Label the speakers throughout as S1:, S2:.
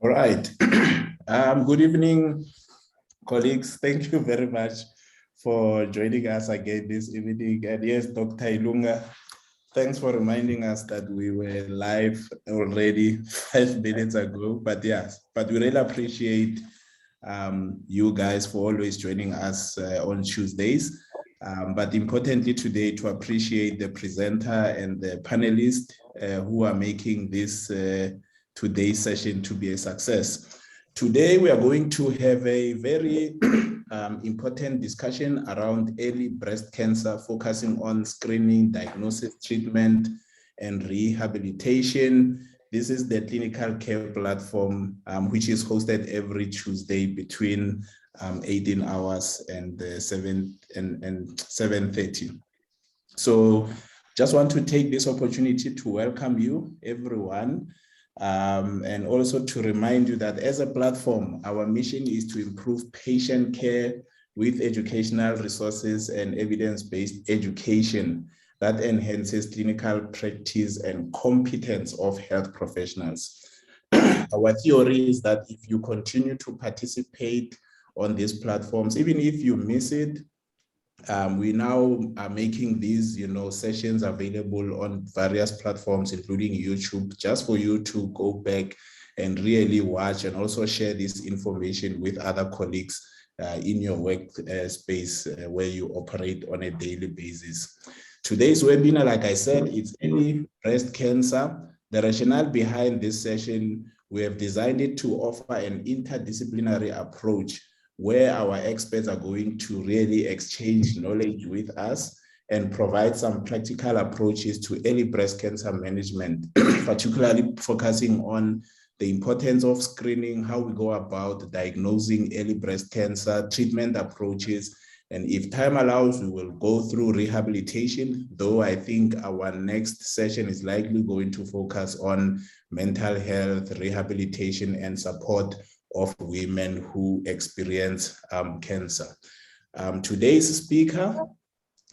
S1: All right. Good evening, colleagues. Thank you very much for joining us again this evening. And yes, Dr. Ilunga, thanks for reminding us that we were live already 5 minutes ago. But yes, but we really appreciate you guys for always joining us on Tuesdays. But importantly today, to appreciate the presenter and the panelists who are making this today's session to be a success. Today, we are going to have a very important discussion around early breast cancer, focusing on screening, diagnosis, treatment, and rehabilitation. This is the clinical care platform, which is hosted every Tuesday between 18 hours and 7:30. So just want to take this opportunity to welcome you, everyone, and also to remind you that as a platform, our mission is to improve patient care with educational resources and evidence-based education that enhances clinical practice and competence of health professionals. Our theory is that if you continue to participate on these platforms, even if you miss it, we now are making these, sessions available on various platforms, including YouTube, just for you to go back and really watch and also share this information with other colleagues in your work space where you operate on a daily basis. Today's webinar, like I said, it's early breast cancer. The rationale behind this session, we have designed it to offer an interdisciplinary approach where our experts are going to really exchange knowledge with us and provide some practical approaches to early breast cancer management, particularly focusing on the importance of screening, how we go about diagnosing early breast cancer, treatment approaches, and if time allows, we will go through rehabilitation, though I think our next session is likely going to focus on mental health, rehabilitation, and support of women who experience cancer. Today's speaker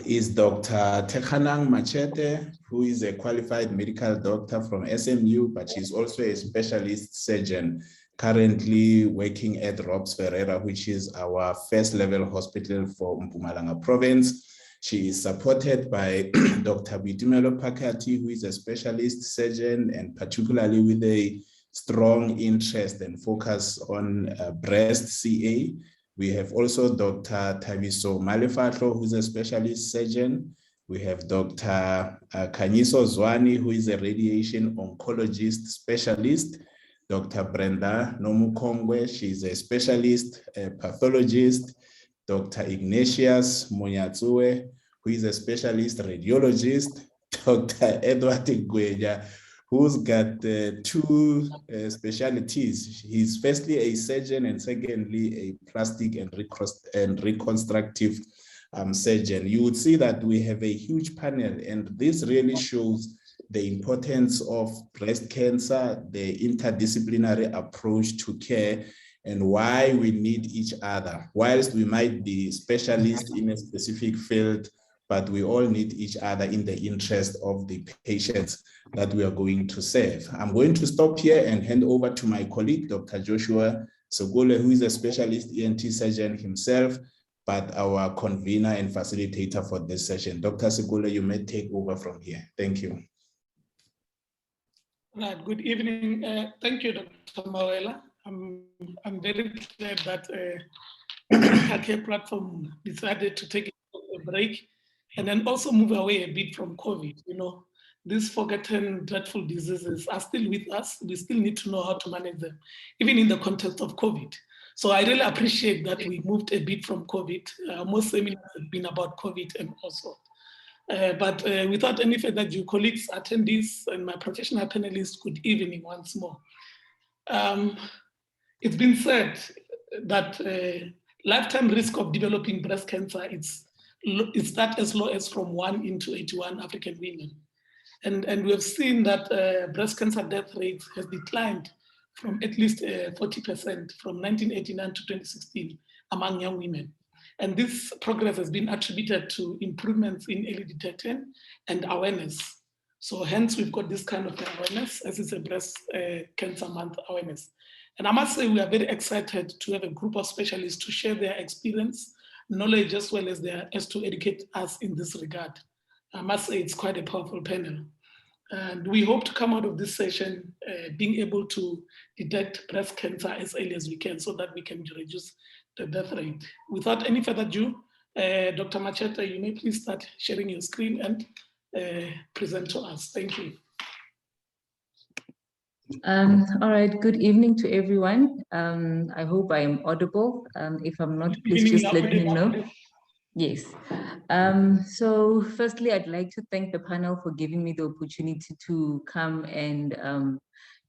S1: is Dr. Tekhanang Machete, who is a qualified medical doctor from SMU, but she's also a specialist surgeon currently working at Robs Ferreira, which is our first level hospital for Mpumalanga province. She is supported by Dr. Bitumelo Pakati, who is a specialist surgeon and particularly with a strong interest and focus on breast CA. We have also Dr. Tabiso Malefatlo, who is a specialist surgeon. We have Dr. Kanyiso Zwani, who is a radiation oncologist specialist. Dr. Brenda Nomukongwe, she's a specialist pathologist. Dr. Ignatius Monyatsue, who is a specialist radiologist. Dr. Edward Gweja, who's got two specialties. He's firstly a surgeon and secondly a plastic and reconstructive surgeon. You would see that we have a huge panel, and this really shows the importance of breast cancer, the interdisciplinary approach to care, and why we need each other. Whilst we might be specialists in a specific field, but we all need each other in the interest of the patients that we are going to serve. I'm going to stop here and hand over to my colleague, Dr. Joshua Sogole, who is a specialist ENT surgeon himself, but our convener and facilitator for this session. Dr. Sogole, you may take over from here. Thank you.
S2: Right, good evening. Thank you, Dr. Mawela. I'm very glad that the care platform decided to take a break and then also move away a bit from COVID. These forgotten dreadful diseases are still with us. We still need to know how to manage them, even in the context of COVID. So I really appreciate that we moved a bit from COVID. Most seminars have been about COVID and also. But without any further ado, colleagues, attendees, and my professional panelists, good evening once more. It's been said that lifetime risk of developing breast cancer is that as low as from 1 in 81 African women. And we have seen that breast cancer death rate has declined from at least 40% from 1989 to 2016 among young women. And this progress has been attributed to improvements in early detection and awareness. So hence we've got this kind of awareness, as it's a breast cancer month awareness. And I must say we are very excited to have a group of specialists to share their experience, knowledge, as well as to educate us in this regard. I must say it's quite a powerful panel. And we hope to come out of this session being able to detect breast cancer as early as we can so that we can reduce the death rate. Without any further ado, Dr. Machete, you may please start sharing your screen and present to us. Thank you.
S3: All right, good evening to everyone. I hope I am audible. If I'm not, please just let me know. Yes. So firstly, I'd like to thank the panel for giving me the opportunity to come and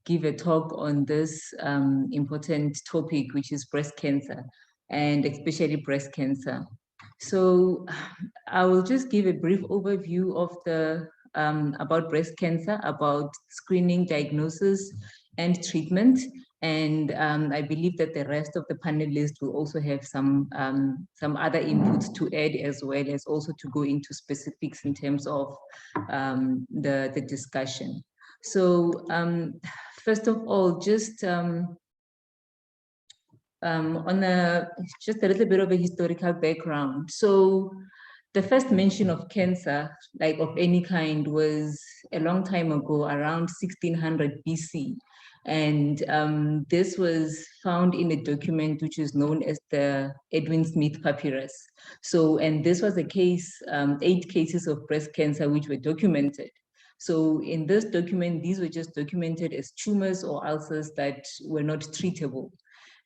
S3: give a talk on this important topic, which is breast cancer, and especially breast cancer. So I will just give a brief overview of the about breast cancer, about screening, diagnosis, and treatment. And I believe that the rest of the panelists will also have some other inputs to add, as well as also to go into specifics in terms of the discussion. So first of all, just just a little bit of a historical background. So the first mention of cancer, like of any kind, was a long time ago, around 1600 BC. And this was found in a document which is known as the Edwin Smith Papyrus. So, and this was a case, 8 cases of breast cancer which were documented. So in this document, these were just documented as tumors or ulcers that were not treatable.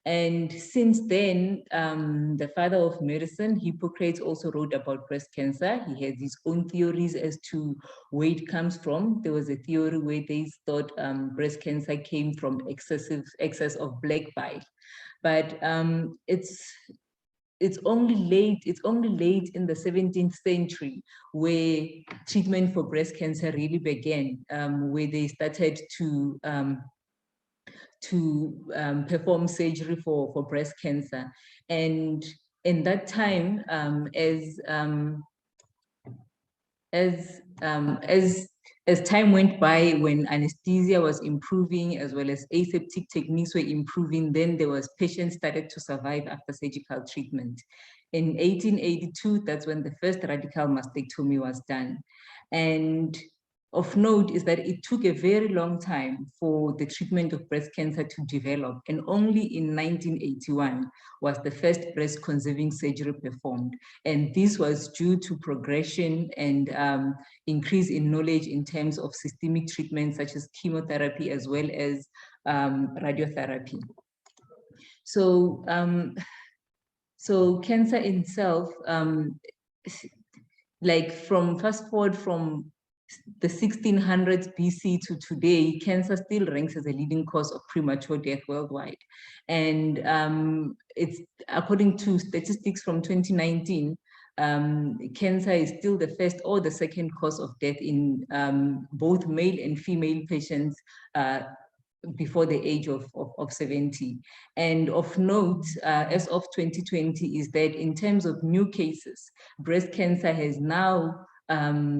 S3: And since then, the father of medicine, Hippocrates, also wrote about breast cancer. He had his own theories as to where it comes from. There was a theory where they thought breast cancer came from excess of black bile. But it's only late in the 17th century where treatment for breast cancer really began, where they started to perform surgery for breast cancer. And in that time, as time went by, when anesthesia was improving, as well as aseptic techniques were improving, then there was patients started to survive after surgical treatment. In 1882, that's when the first radical mastectomy was done. And of note is that it took a very long time for the treatment of breast cancer to develop, and only in 1981 was the first breast conserving surgery performed. And this was due to progression and increase in knowledge in terms of systemic treatments such as chemotherapy as well as radiotherapy. So, so cancer itself, like fast forward from the 1600s BC to today, cancer still ranks as a leading cause of premature death worldwide. And it's according to statistics from 2019, cancer is still the first or the second cause of death in both male and female patients before the age of 70. And of note, as of 2020, is that in terms of new cases, breast cancer has now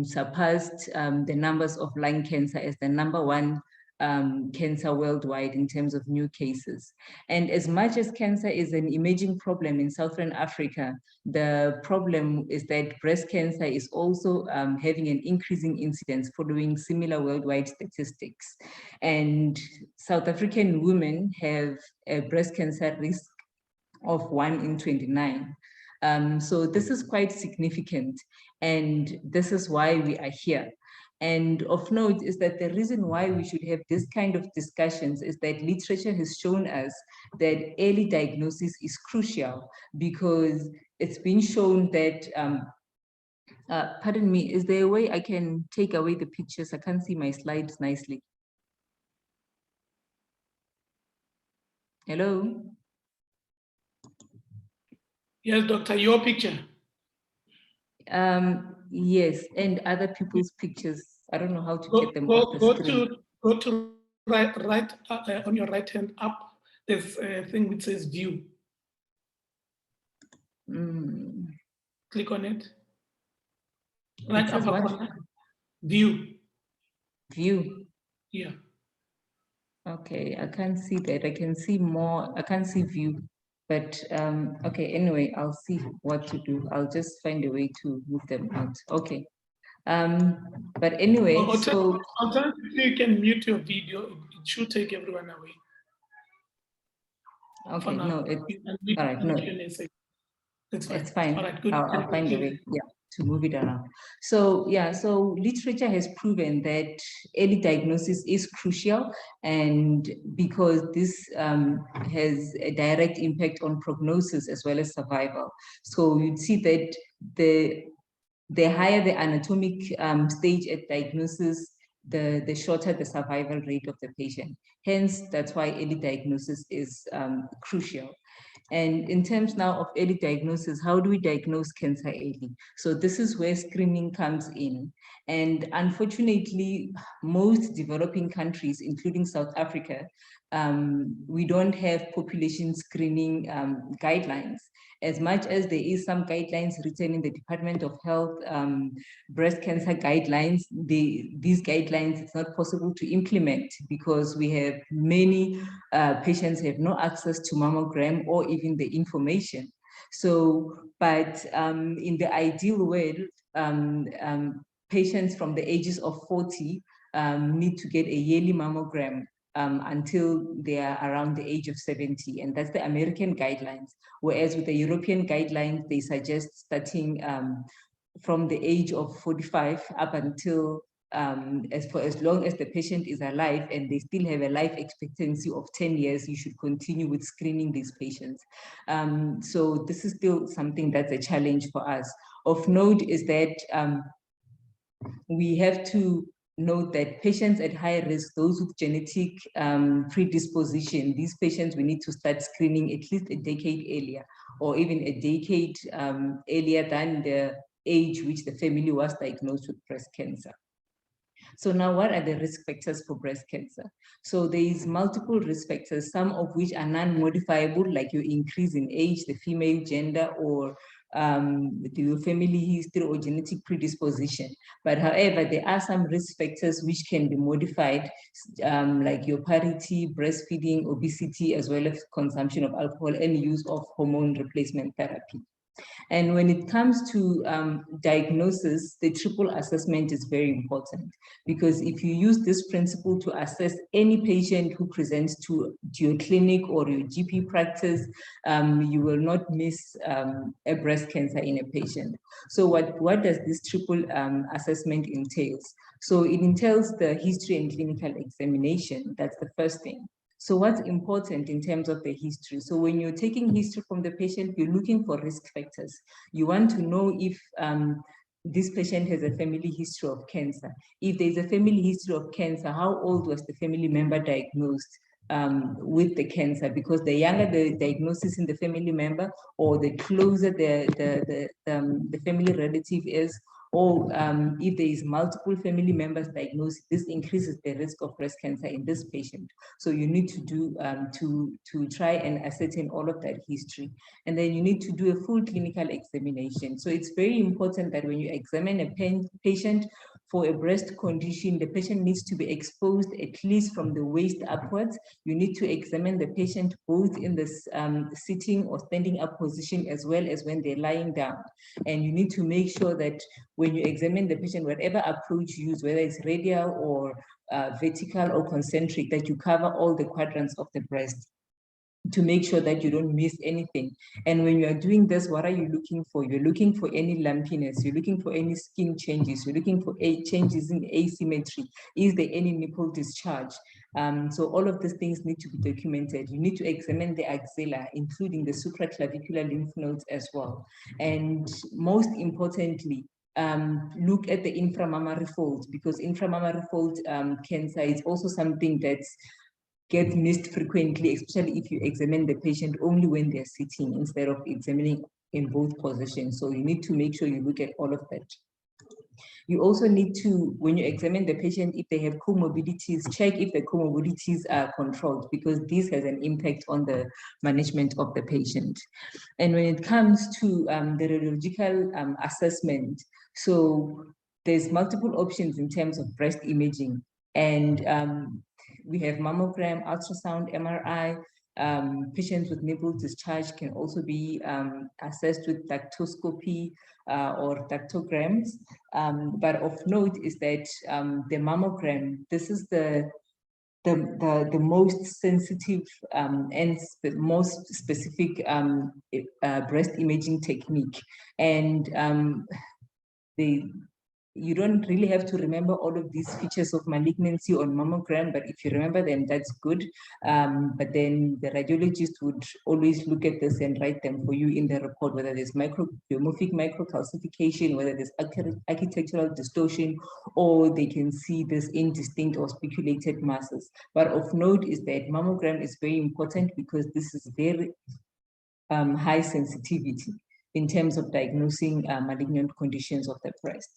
S3: surpassed the numbers of lung cancer as the #1 cancer worldwide in terms of new cases. And as much as cancer is an emerging problem in Southern Africa, the problem is that breast cancer is also having an increasing incidence following similar worldwide statistics. And South African women have a breast cancer risk of 1 in 29. So this is quite significant, and this is why we are here. And of note is that the reason why we should have this kind of discussions is that literature has shown us that early diagnosis is crucial, because it's been shown that, pardon me, is there a way I can take away the pictures? I can't see my slides nicely. Hello?
S2: Yes, doctor, your picture.
S3: Yes, and other people's pictures. I don't know how to get them off the screen.
S2: Go to right on your right hand up. There's a thing which says view. Click on it. Right upper corner. View.
S3: View.
S2: Yeah.
S3: Okay, I can't see that. I can see more. I can't see view. But okay, anyway, I'll see what to do. I'll just find a way to move them out. Okay. But anyway, so
S2: alternatively, you can mute your video. It should take everyone away.
S3: okay, no, it's all right. No, it's fine.
S2: All right, good.
S3: I'll find a way, yeah, to move it around. So yeah, so literature has proven that early diagnosis is crucial, and because this has a direct impact on prognosis as well as survival. So you'd see that the higher the anatomic stage at diagnosis, the shorter the survival rate of the patient. Hence, that's why early diagnosis is crucial. And in terms now of early diagnosis, how do we diagnose cancer early? So this is where screening comes in. And unfortunately, most developing countries, including South Africa, we don't have population screening guidelines. As much as there is some guidelines written in the Department of Health, breast cancer guidelines, these guidelines, it's not possible to implement because we have many patients have no access to mammogram or even the information. So, but in the ideal world, patients from the ages of 40 need to get a yearly mammogram until they are around the age of 70, and that's the American guidelines. Whereas with the European guidelines, they suggest starting from the age of 45 up until as long as the patient is alive and they still have a life expectancy of 10 years, you should continue with screening these patients. So this is still something that's a challenge for us. Of note is that we have to note that patients at high risk, those with genetic predisposition, these patients we need to start screening at least a decade earlier, or even a decade earlier than the age which the family was diagnosed with breast cancer. So now what are the risk factors for breast cancer? So there is multiple risk factors, some of which are non-modifiable, like your increase in age, the female gender, or your family history or genetic predisposition. But however, there are some risk factors which can be modified, like your parity, breastfeeding, obesity, as well as consumption of alcohol and use of hormone replacement therapy. And when it comes to diagnosis, the triple assessment is very important, because if you use this principle to assess any patient who presents to your clinic or your GP practice, you will not miss a breast cancer in a patient. So what does this triple assessment entails? So it entails the history and clinical examination. That's the first thing. So what's important in terms of the history? So when you're taking history from the patient, you're looking for risk factors. You want to know if this patient has a family history of cancer. If there's a family history of cancer, how old was the family member diagnosed with the cancer? Because the younger the diagnosis in the family member, or the closer the family relative is, or if there is multiple family members diagnosed, this increases the risk of breast cancer in this patient. So you need to do to try and ascertain all of that history. And then you need to do a full clinical examination. So it's very important that when you examine a patient for a breast condition, the patient needs to be exposed at least from the waist upwards. You need to examine the patient both in the sitting or standing up position, as well as when they're lying down. And you need to make sure that when you examine the patient, whatever approach you use, whether it's radial or vertical or concentric, that you cover all the quadrants of the breast, to make sure that you don't miss anything. And when you are doing this, what are you looking for? You're looking for any lumpiness, you're looking for any skin changes, you're looking for changes in asymmetry. Is there any nipple discharge? So all of these things need to be documented. You need to examine the axilla, including the supraclavicular lymph nodes as well. And most importantly, look at the inframammary fold, because inframammary fold cancer is also something that's gets missed frequently, especially if you examine the patient only when they're sitting instead of examining in both positions. So you need to make sure you look at all of that. You also need to, when you examine the patient, if they have comorbidities, check if the comorbidities are controlled, because this has an impact on the management of the patient. And when it comes to the radiological assessment, so there's multiple options in terms of breast imaging. And we have mammogram, ultrasound, MRI. Patients with nipple discharge can also be assessed with ductoscopy or ductograms. But of note is that the mammogram, this is the most sensitive and most specific breast imaging technique. And you don't really have to remember all of these features of malignancy on mammogram, but if you remember them, that's good. But then the radiologist would always look at this and write them for you in the report, whether there's microcalcification, whether there's architectural distortion, or they can see this indistinct or speculated masses. But of note is that mammogram is very important because this is very high sensitivity in terms of diagnosing malignant conditions of the breast.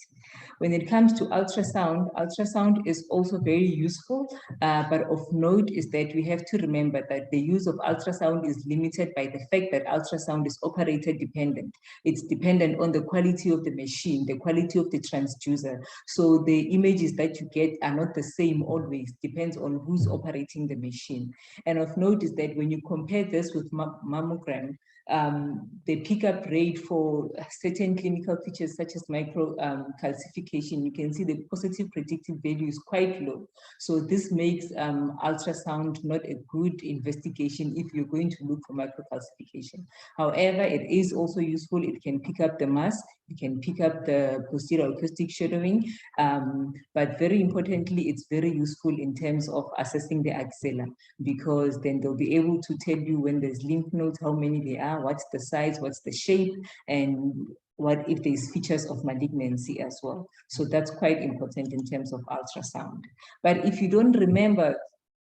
S3: When it comes to ultrasound, ultrasound is also very useful, but of note is that we have to remember that the use of ultrasound is limited by the fact that ultrasound is operator dependent. It's dependent on the quality of the machine, the quality of the transducer. So the images that you get are not the same always, depends on who's operating the machine. And of note is that when you compare this with mammogram, the pickup rate for certain clinical features such as microcalcification, you can see the positive predictive value is quite low. So this makes ultrasound not a good investigation if you're going to look for microcalcification. However, it is also useful. It can pick up the mass, it can pick up the posterior acoustic shadowing, but very importantly, it's very useful in terms of assessing the axilla, because then they'll be able to tell you when there's lymph nodes, how many there are, what's the size, what's the shape, and what if there's features of malignancy as well. So that's quite important in terms of ultrasound. But if you don't remember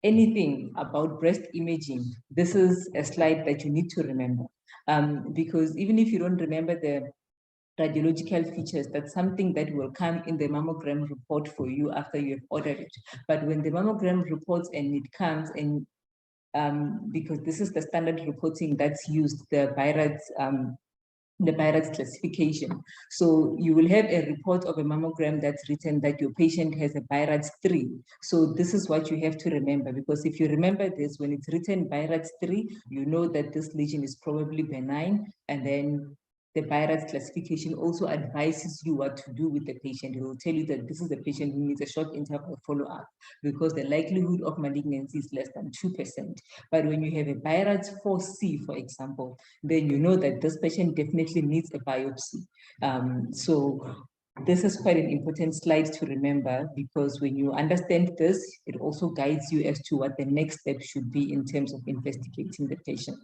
S3: anything about breast imaging, this is a slide that you need to remember, because even if you don't remember the radiological features, that's something that will come in the mammogram report for you after you have ordered it. But when the mammogram reports and it comes, and because this is the standard reporting that's used, the BIRADS classification. So you will have a report of a mammogram that's written that your patient has a BIRADS 3. So this is what you have to remember, because if you remember this, when it's written BIRADS 3, you know that this lesion is probably benign, and then the BIRADS classification also advises you what to do with the patient. It will tell you that this is a patient who needs a short interval follow-up because the likelihood of malignancy is less than 2%. But when you have a BIRADS 4C, for example, then you know that this patient definitely needs a biopsy. So this is quite an important slide to remember, because when you understand this, it also guides you as to what the next step should be in terms of investigating the patient.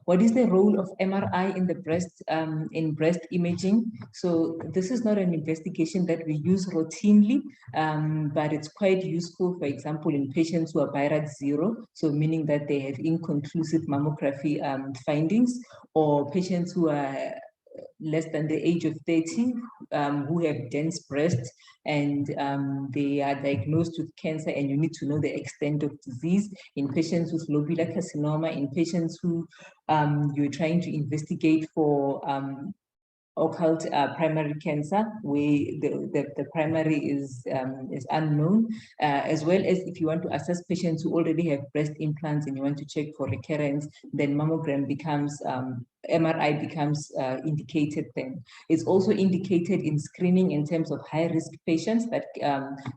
S3: What is the role of MRI in the breast, in breast imaging? So this is not an investigation that we use routinely, but it's quite useful, for example, in patients who are BIRADS 0, so meaning that they have inconclusive mammography findings, or patients who are less than the age of 30, who have dense breasts, and they are diagnosed with cancer, and you need to know the extent of disease. In patients with lobular carcinoma, in patients who you're trying to investigate for occult primary cancer, where the primary is unknown, as well as if you want to assess patients who already have breast implants and you want to check for recurrence, then mammogram becomes MRI becomes indicated then. It's also indicated in screening in terms of high-risk patients, that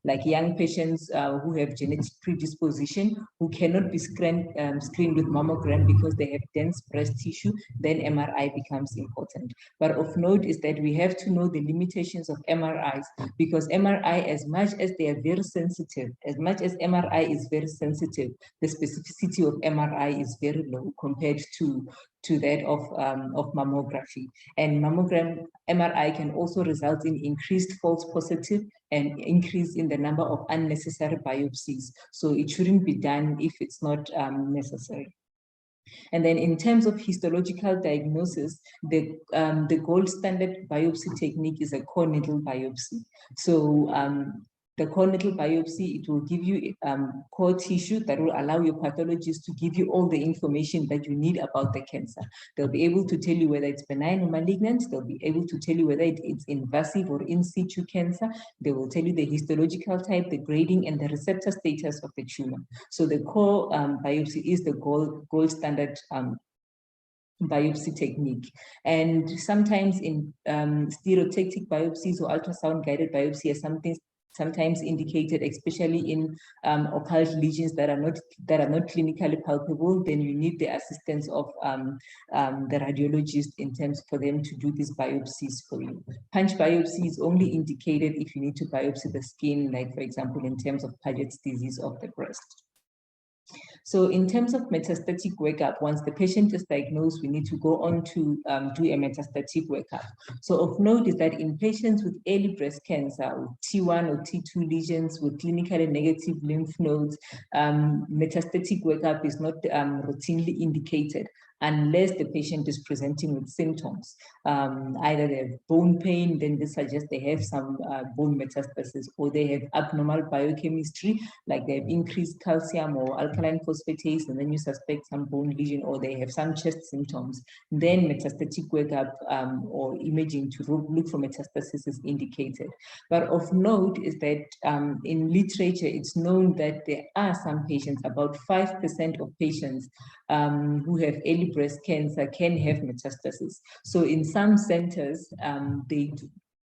S3: like young patients who have genetic predisposition, who cannot be screened with mammogram because they have dense breast tissue, then MRI becomes important. But of note is that we have to know the limitations of MRIs, because MRI, as much as they are very sensitive, as much as MRI is very sensitive, the specificity of MRI is very low compared to that of mammography. And MRI can also result in increased false positive and increase in the number of unnecessary biopsies. So it shouldn't be done if it's not necessary. And then in terms of histological diagnosis, the gold standard biopsy technique is a core needle biopsy. So the core needle biopsy, it will give you core tissue that will allow your pathologist to give you all the information that you need about the cancer. They'll be able to tell you whether it's benign or malignant. They'll be able to tell you whether it's invasive or in situ cancer. They will tell you the histological type, the grading, and the receptor status of the tumor. So the core biopsy is the gold standard biopsy technique. And sometimes in stereotactic biopsies or ultrasound guided biopsy is sometimes indicated, especially in occult lesions that are not clinically palpable. Then you need the assistance of the radiologist in terms for them to do these biopsies for you. Punch biopsy is only indicated if you need to biopsy the skin, like for example, in terms of Paget's disease of the breast. So in terms of metastatic workup, once the patient is diagnosed, we need to go on to do a metastatic workup. So of note is that in patients with early breast cancer, with T1 or T2 lesions with clinically negative lymph nodes, metastatic workup is not routinely indicated unless the patient is presenting with symptoms. Either they have bone pain, then this suggests they have some bone metastasis, or they have abnormal biochemistry, like they have increased calcium or alkaline phosphatase, and then you suspect some bone lesion, or they have some chest symptoms. Then metastatic workup or imaging to look for metastasis is indicated. But of note is that in literature, it's known that there are some patients, about 5% of patients who have early breast cancer can have metastasis. So in some centers, they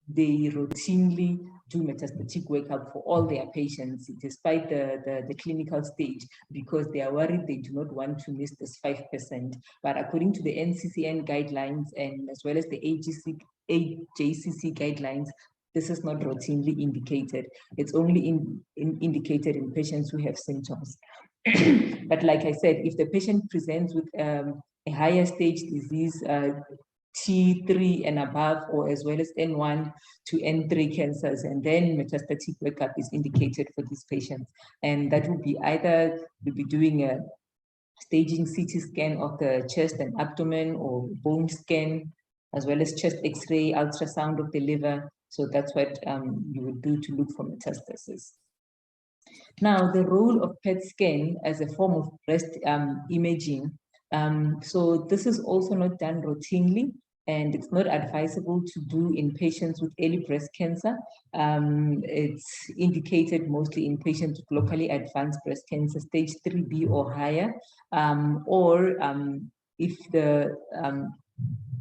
S3: routinely do metastatic workup for all their patients, despite the clinical stage, because they are worried they do not want to miss this 5%. But according to the NCCN guidelines and as well as the AJCC guidelines, this is not routinely indicated. It's only indicated in patients who have symptoms. But like I said, if the patient presents with a higher stage disease, T3 and above, or as well as N1 to N3 cancers, and then metastatic workup is indicated for these patients. And that would be either we'll be doing a staging CT scan of the chest and abdomen, or bone scan, as well as chest X-ray, ultrasound of the liver. So that's what you would do to look for metastasis. Now, the role of PET scan as a form of breast imaging. So this is also not done routinely, and it's not advisable to do in patients with early breast cancer. It's indicated mostly in patients with locally advanced breast cancer, stage 3B or higher, or if the,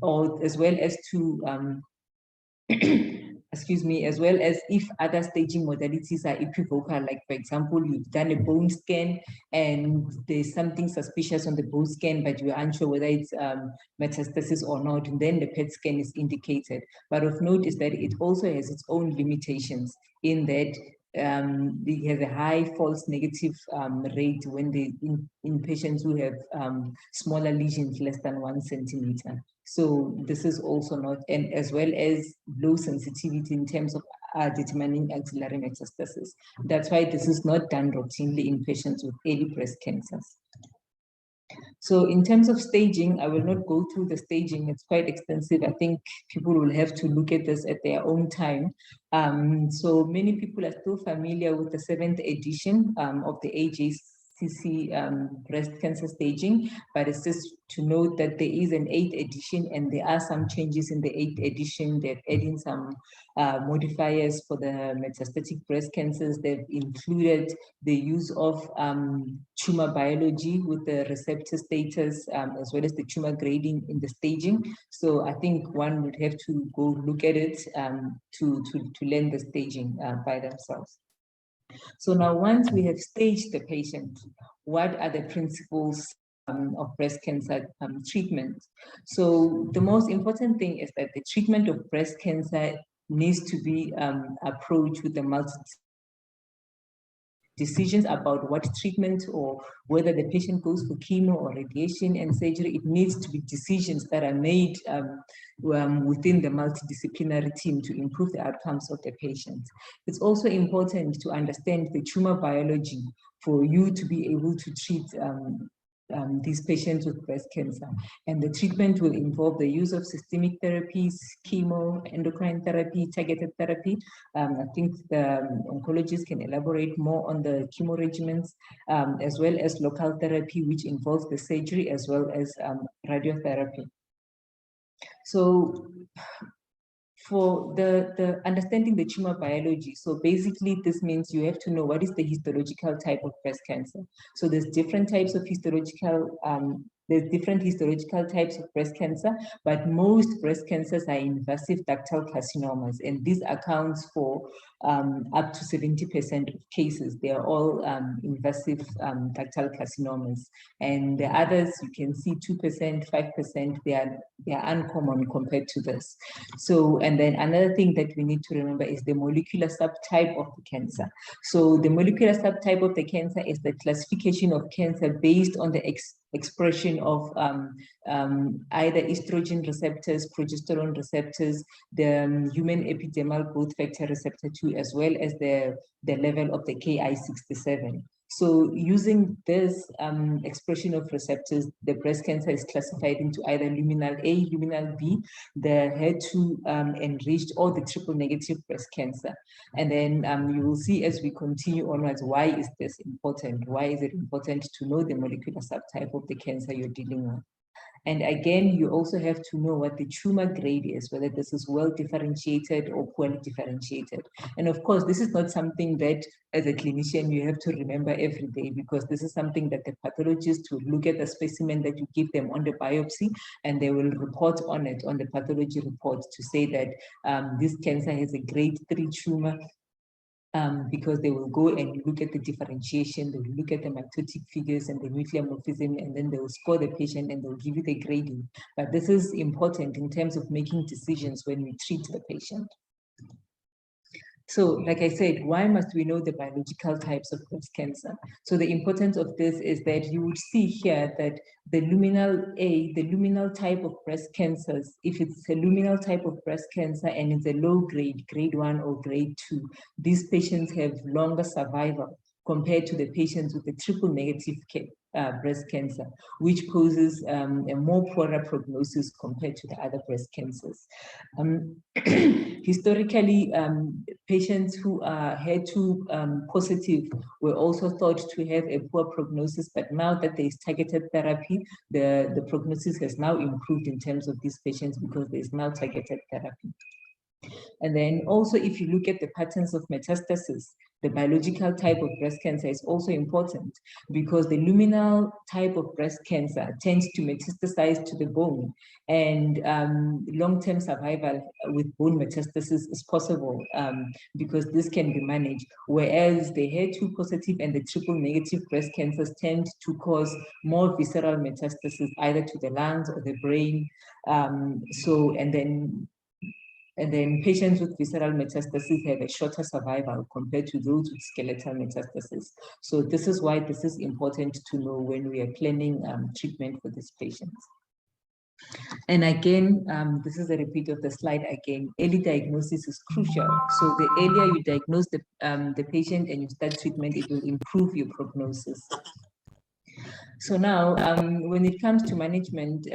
S3: or as well as to, excuse me, as well as if other staging modalities are equivocal, like for example, you've done a bone scan and there's something suspicious on the bone scan, but you're unsure whether it's metastasis or not, and then the PET scan is indicated. But of note is that it also has its own limitations in that it has a high false negative rate when they in patients who have smaller lesions less than 1 centimeter. So this is also not, and as well as low sensitivity in terms of determining axillary metastasis. That's why this is not done routinely in patients with early breast cancers. So in terms of staging, I will not go through the staging. It's quite extensive. I think people will have to look at this at their own time. So many people are still familiar with the 7th edition of the AJCC breast cancer staging, but it's just to note that there is an 8th edition, and there are some changes in the 8th edition. They've added some modifiers for the metastatic breast cancers. They've included the use of tumor biology with the receptor status, as well as the tumor grading in the staging. So I think one would have to go look at it to learn the staging by themselves. So now, once we have staged the patient, what are the principles of breast cancer treatment? So the most important thing is that the treatment of breast cancer needs to be approached with a decisions about what treatment or whether the patient goes for chemo or radiation and surgery. It needs to be decisions that are made within the multidisciplinary team to improve the outcomes of the patient. It's also important to understand the tumor biology for you to be able to treat these patients with breast cancer. And the treatment will involve the use of systemic therapies, chemo, endocrine therapy, targeted therapy. I think the oncologists can elaborate more on the chemo regimens, as well as local therapy, which involves the surgery as well as radiotherapy. So for the understanding the tumor biology, so basically this means you have to know what is the histological type of breast cancer. So there's different types of histological types of breast cancer, but most breast cancers are invasive ductal carcinomas, and this accounts for up to 70% of cases. They are all invasive ductal carcinomas, and the others you can see 2%, 5%. They are uncommon compared to this. So, and then another thing that we need to remember is the molecular subtype of the cancer. So the molecular subtype of the cancer is the classification of cancer based on the expression of either estrogen receptors, progesterone receptors, the human epidermal growth factor receptor 2, as well as the level of the Ki67. So using this expression of receptors, the breast cancer is classified into either luminal A, luminal B, the HER2 enriched, or the triple negative breast cancer. And then you will see as we continue onwards, why is this important? Why is it important to know the molecular subtype of the cancer you're dealing with? And again, you also have to know what the tumor grade is, whether this is well differentiated or poorly differentiated. And of course, this is not something that as a clinician you have to remember every day, because this is something that the pathologist will look at the specimen that you give them on the biopsy, and they will report on it on the pathology report to say that this cancer has a grade 3 tumor. Because they will go and look at the differentiation, they will look at the mitotic figures and the nuclear morphism, and then they will score the patient and they'll give you the grading. But this is important in terms of making decisions when we treat the patient. So, like I said, why must we know the biological types of breast cancer? So the importance of this is that you would see here that the luminal A, the luminal type of breast cancers, if it's a luminal type of breast cancer and it's a low grade, grade 1 or grade 2, these patients have longer survival compared to the patients with the triple negative breast cancer, which poses a more poorer prognosis compared to the other breast cancers. Historically, patients who are HER2 positive were also thought to have a poor prognosis, but now that there is targeted therapy, the prognosis has now improved in terms of these patients because there is now targeted therapy. And then also, if you look at the patterns of metastasis, the biological type of breast cancer is also important, because the luminal type of breast cancer tends to metastasize to the bone, and long-term survival with bone metastasis is possible because this can be managed, whereas the HER2 positive and the triple negative breast cancers tend to cause more visceral metastasis either to the lungs or the brain. And then patients with visceral metastasis have a shorter survival compared to those with skeletal metastasis. So this is why this is important to know when we are planning treatment for these patients. And again, this is a repeat of the slide again. Early diagnosis is crucial. So the earlier you diagnose the patient and you start treatment, it will improve your prognosis. So now, when it comes to management,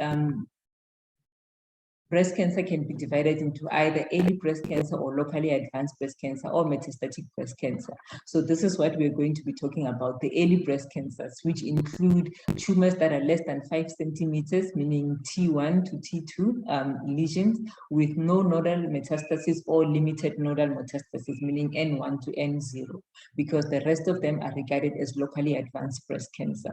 S3: breast cancer can be divided into either early breast cancer or locally advanced breast cancer or metastatic breast cancer. So this is what we're going to be talking about, the early breast cancers, which include tumors that are less than 5 centimeters, meaning T1 to T2 lesions with no nodal metastasis or limited nodal metastasis, meaning N1 to N0, because the rest of them are regarded as locally advanced breast cancer.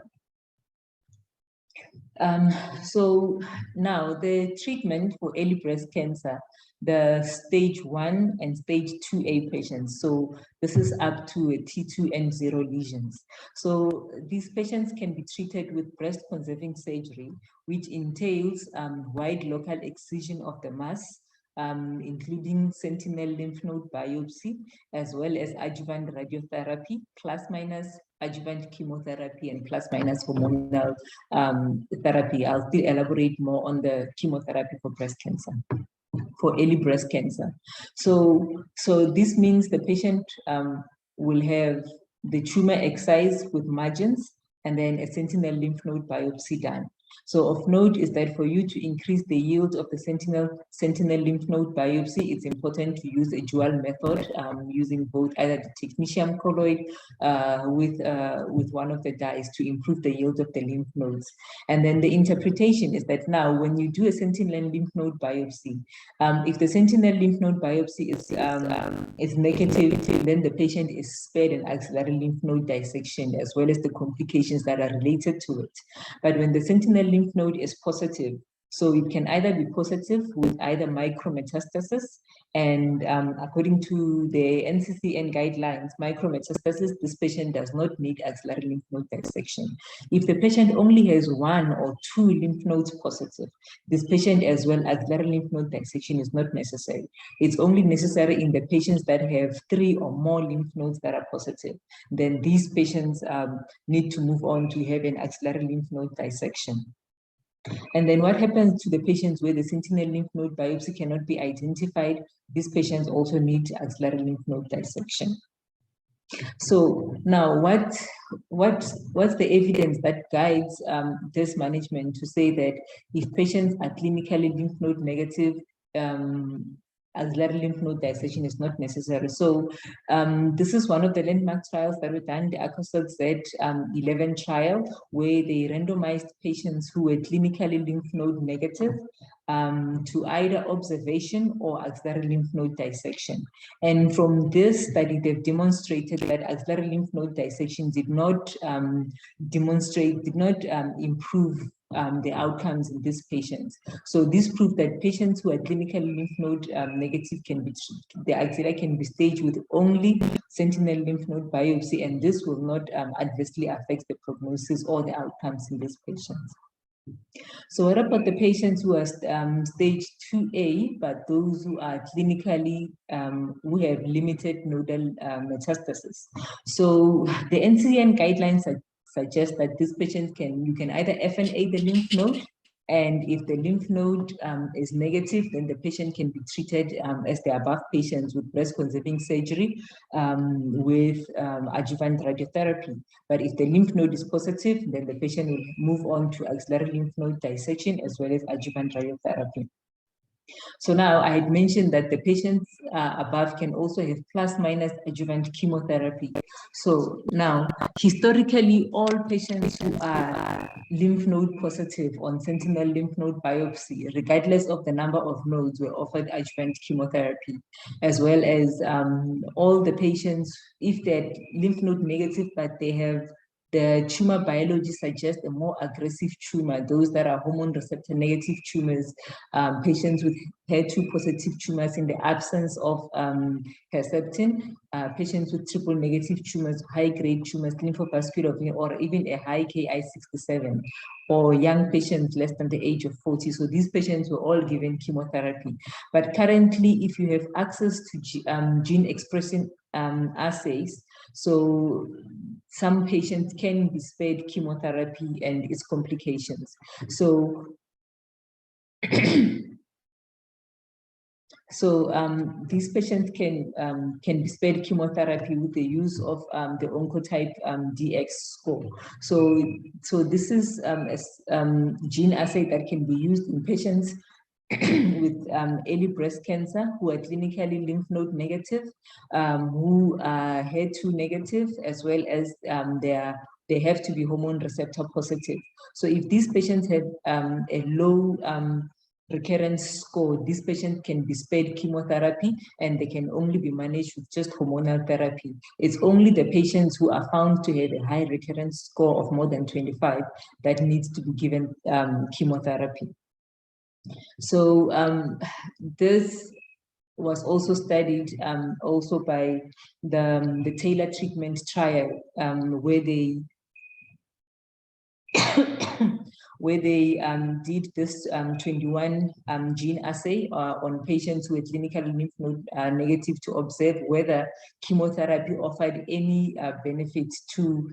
S3: So now the treatment for early breast cancer, the stage 1 and stage 2A patients. So this is up to a T2N0 lesions. So these patients can be treated with breast conserving surgery, which entails wide local excision of the mass, including sentinel lymph node biopsy, as well as adjuvant radiotherapy, plus minus adjuvant chemotherapy, and plus minus hormonal therapy. I'll still elaborate more on the chemotherapy for breast cancer, for early breast cancer. So this means the patient will have the tumor excised with margins, and then a sentinel lymph node biopsy done. So of note is that for you to increase the yield of the sentinel lymph node biopsy, it's important to use a dual method using both either the technetium colloid with one of the dyes to improve the yield of the lymph nodes. And then the interpretation is that now when you do a sentinel lymph node biopsy, if the sentinel lymph node biopsy is negative, then the patient is spared an axillary lymph node dissection as well as the complications that are related to it. But when the sentinel lymph node is positive, so it can either be positive with either micrometastasis, and according to the NCCN guidelines, micrometastasis, this patient does not need axillary lymph node dissection. If the patient only has 1 or 2 lymph nodes positive, this patient as well, axillary lymph node dissection is not necessary. It's only necessary in the patients that have 3 or more lymph nodes that are positive. Then these patients need to move on to have an axillary lymph node dissection. And then what happens to the patients where the sentinel lymph node biopsy cannot be identified? These patients also need axillary lymph node dissection. So now what's the evidence that guides this management to say that if patients are clinically lymph node negative, axillary lymph node dissection is not necessary? So this is one of the landmark trials that were done, the ACOSOT-Z11 trial, where they randomized patients who were clinically lymph node negative to either observation or axillary lymph node dissection. And from this study, they've demonstrated that axillary lymph node dissection did not improve the outcomes in these patients. So this proved that patients who are clinically lymph node negative the axilla can be staged with only sentinel lymph node biopsy, and this will not adversely affect the prognosis or the outcomes in these patients. So what about the patients who are stage 2A, but those who are clinically, who have limited nodal metastasis? So the NCCN guidelines suggest that these patients you can either FNA the lymph node, and if the lymph node is negative, then the patient can be treated as the above patients with breast conserving surgery with adjuvant radiotherapy. But if the lymph node is positive, then the patient will move on to axillary lymph node dissection as well as adjuvant radiotherapy. So now I had mentioned that the patients above can also have plus minus adjuvant chemotherapy. So now, historically, all patients who are lymph node positive on sentinel lymph node biopsy, regardless of the number of nodes, were offered adjuvant chemotherapy, as well as all the patients, if they're lymph node negative, but they have the tumor biology suggests a more aggressive tumor, those that are hormone receptor negative tumors, patients with HER2 positive tumors in the absence of Herceptin, patients with triple negative tumors, high-grade tumors, lymphovascular, or even a high Ki-67, or young patients less than the age of 40. So these patients were all given chemotherapy. But currently, if you have access to gene expression assays, so some patients can be spared chemotherapy and its complications. So, these patients can be spared chemotherapy with the use of the Oncotype DX score. So this is a gene assay that can be used in patients with early breast cancer who are clinically lymph node negative, who are HER2 negative, as well as they have to be hormone receptor positive. So if these patients have a low recurrence score, these patients can be spared chemotherapy and they can only be managed with just hormonal therapy. It's only the patients who are found to have a high recurrence score of more than 25 that needs to be given chemotherapy. So this was also studied also by the Taylor treatment trial, where they did this 21 gene assay on patients who were clinically lymph node negative to observe whether chemotherapy offered any benefit to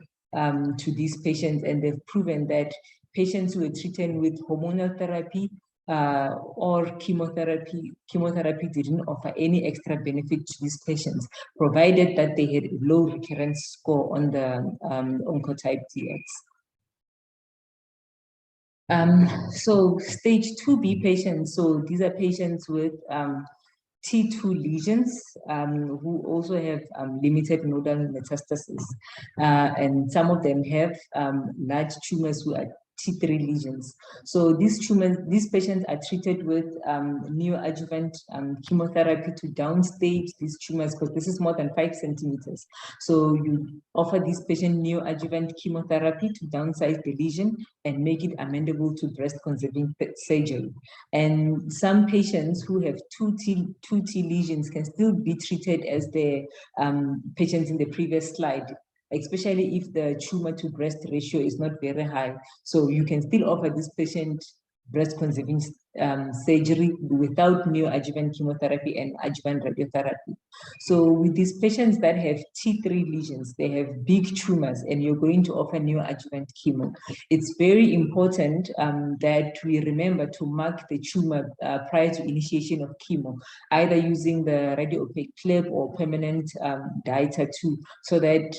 S3: these patients, and they've proven that patients who were treated with hormonal therapy or chemotherapy didn't offer any extra benefit to these patients, provided that they had a low recurrence score on the Oncotype DX. So stage 2B patients, so these are patients with T2 lesions who also have limited nodal metastasis. And some of them have large tumors who are T3 lesions. So these patients are treated with neoadjuvant chemotherapy to downstage these tumors, because this is more than 5 centimeters. So you offer this patient neoadjuvant chemotherapy to downsize the lesion and make it amendable to breast-conserving surgery. And some patients who have 2T lesions can still be treated as the patients in the previous slide, especially if the tumor to breast ratio is not very high. So you can still offer this patient breast-conserving surgery without neoadjuvant chemotherapy and adjuvant radiotherapy. So with these patients that have T3 lesions, they have big tumors, and you're going to offer neoadjuvant chemo. It's very important that we remember to mark the tumor prior to initiation of chemo, either using the radio-opaque clip or permanent dye tattoo, so that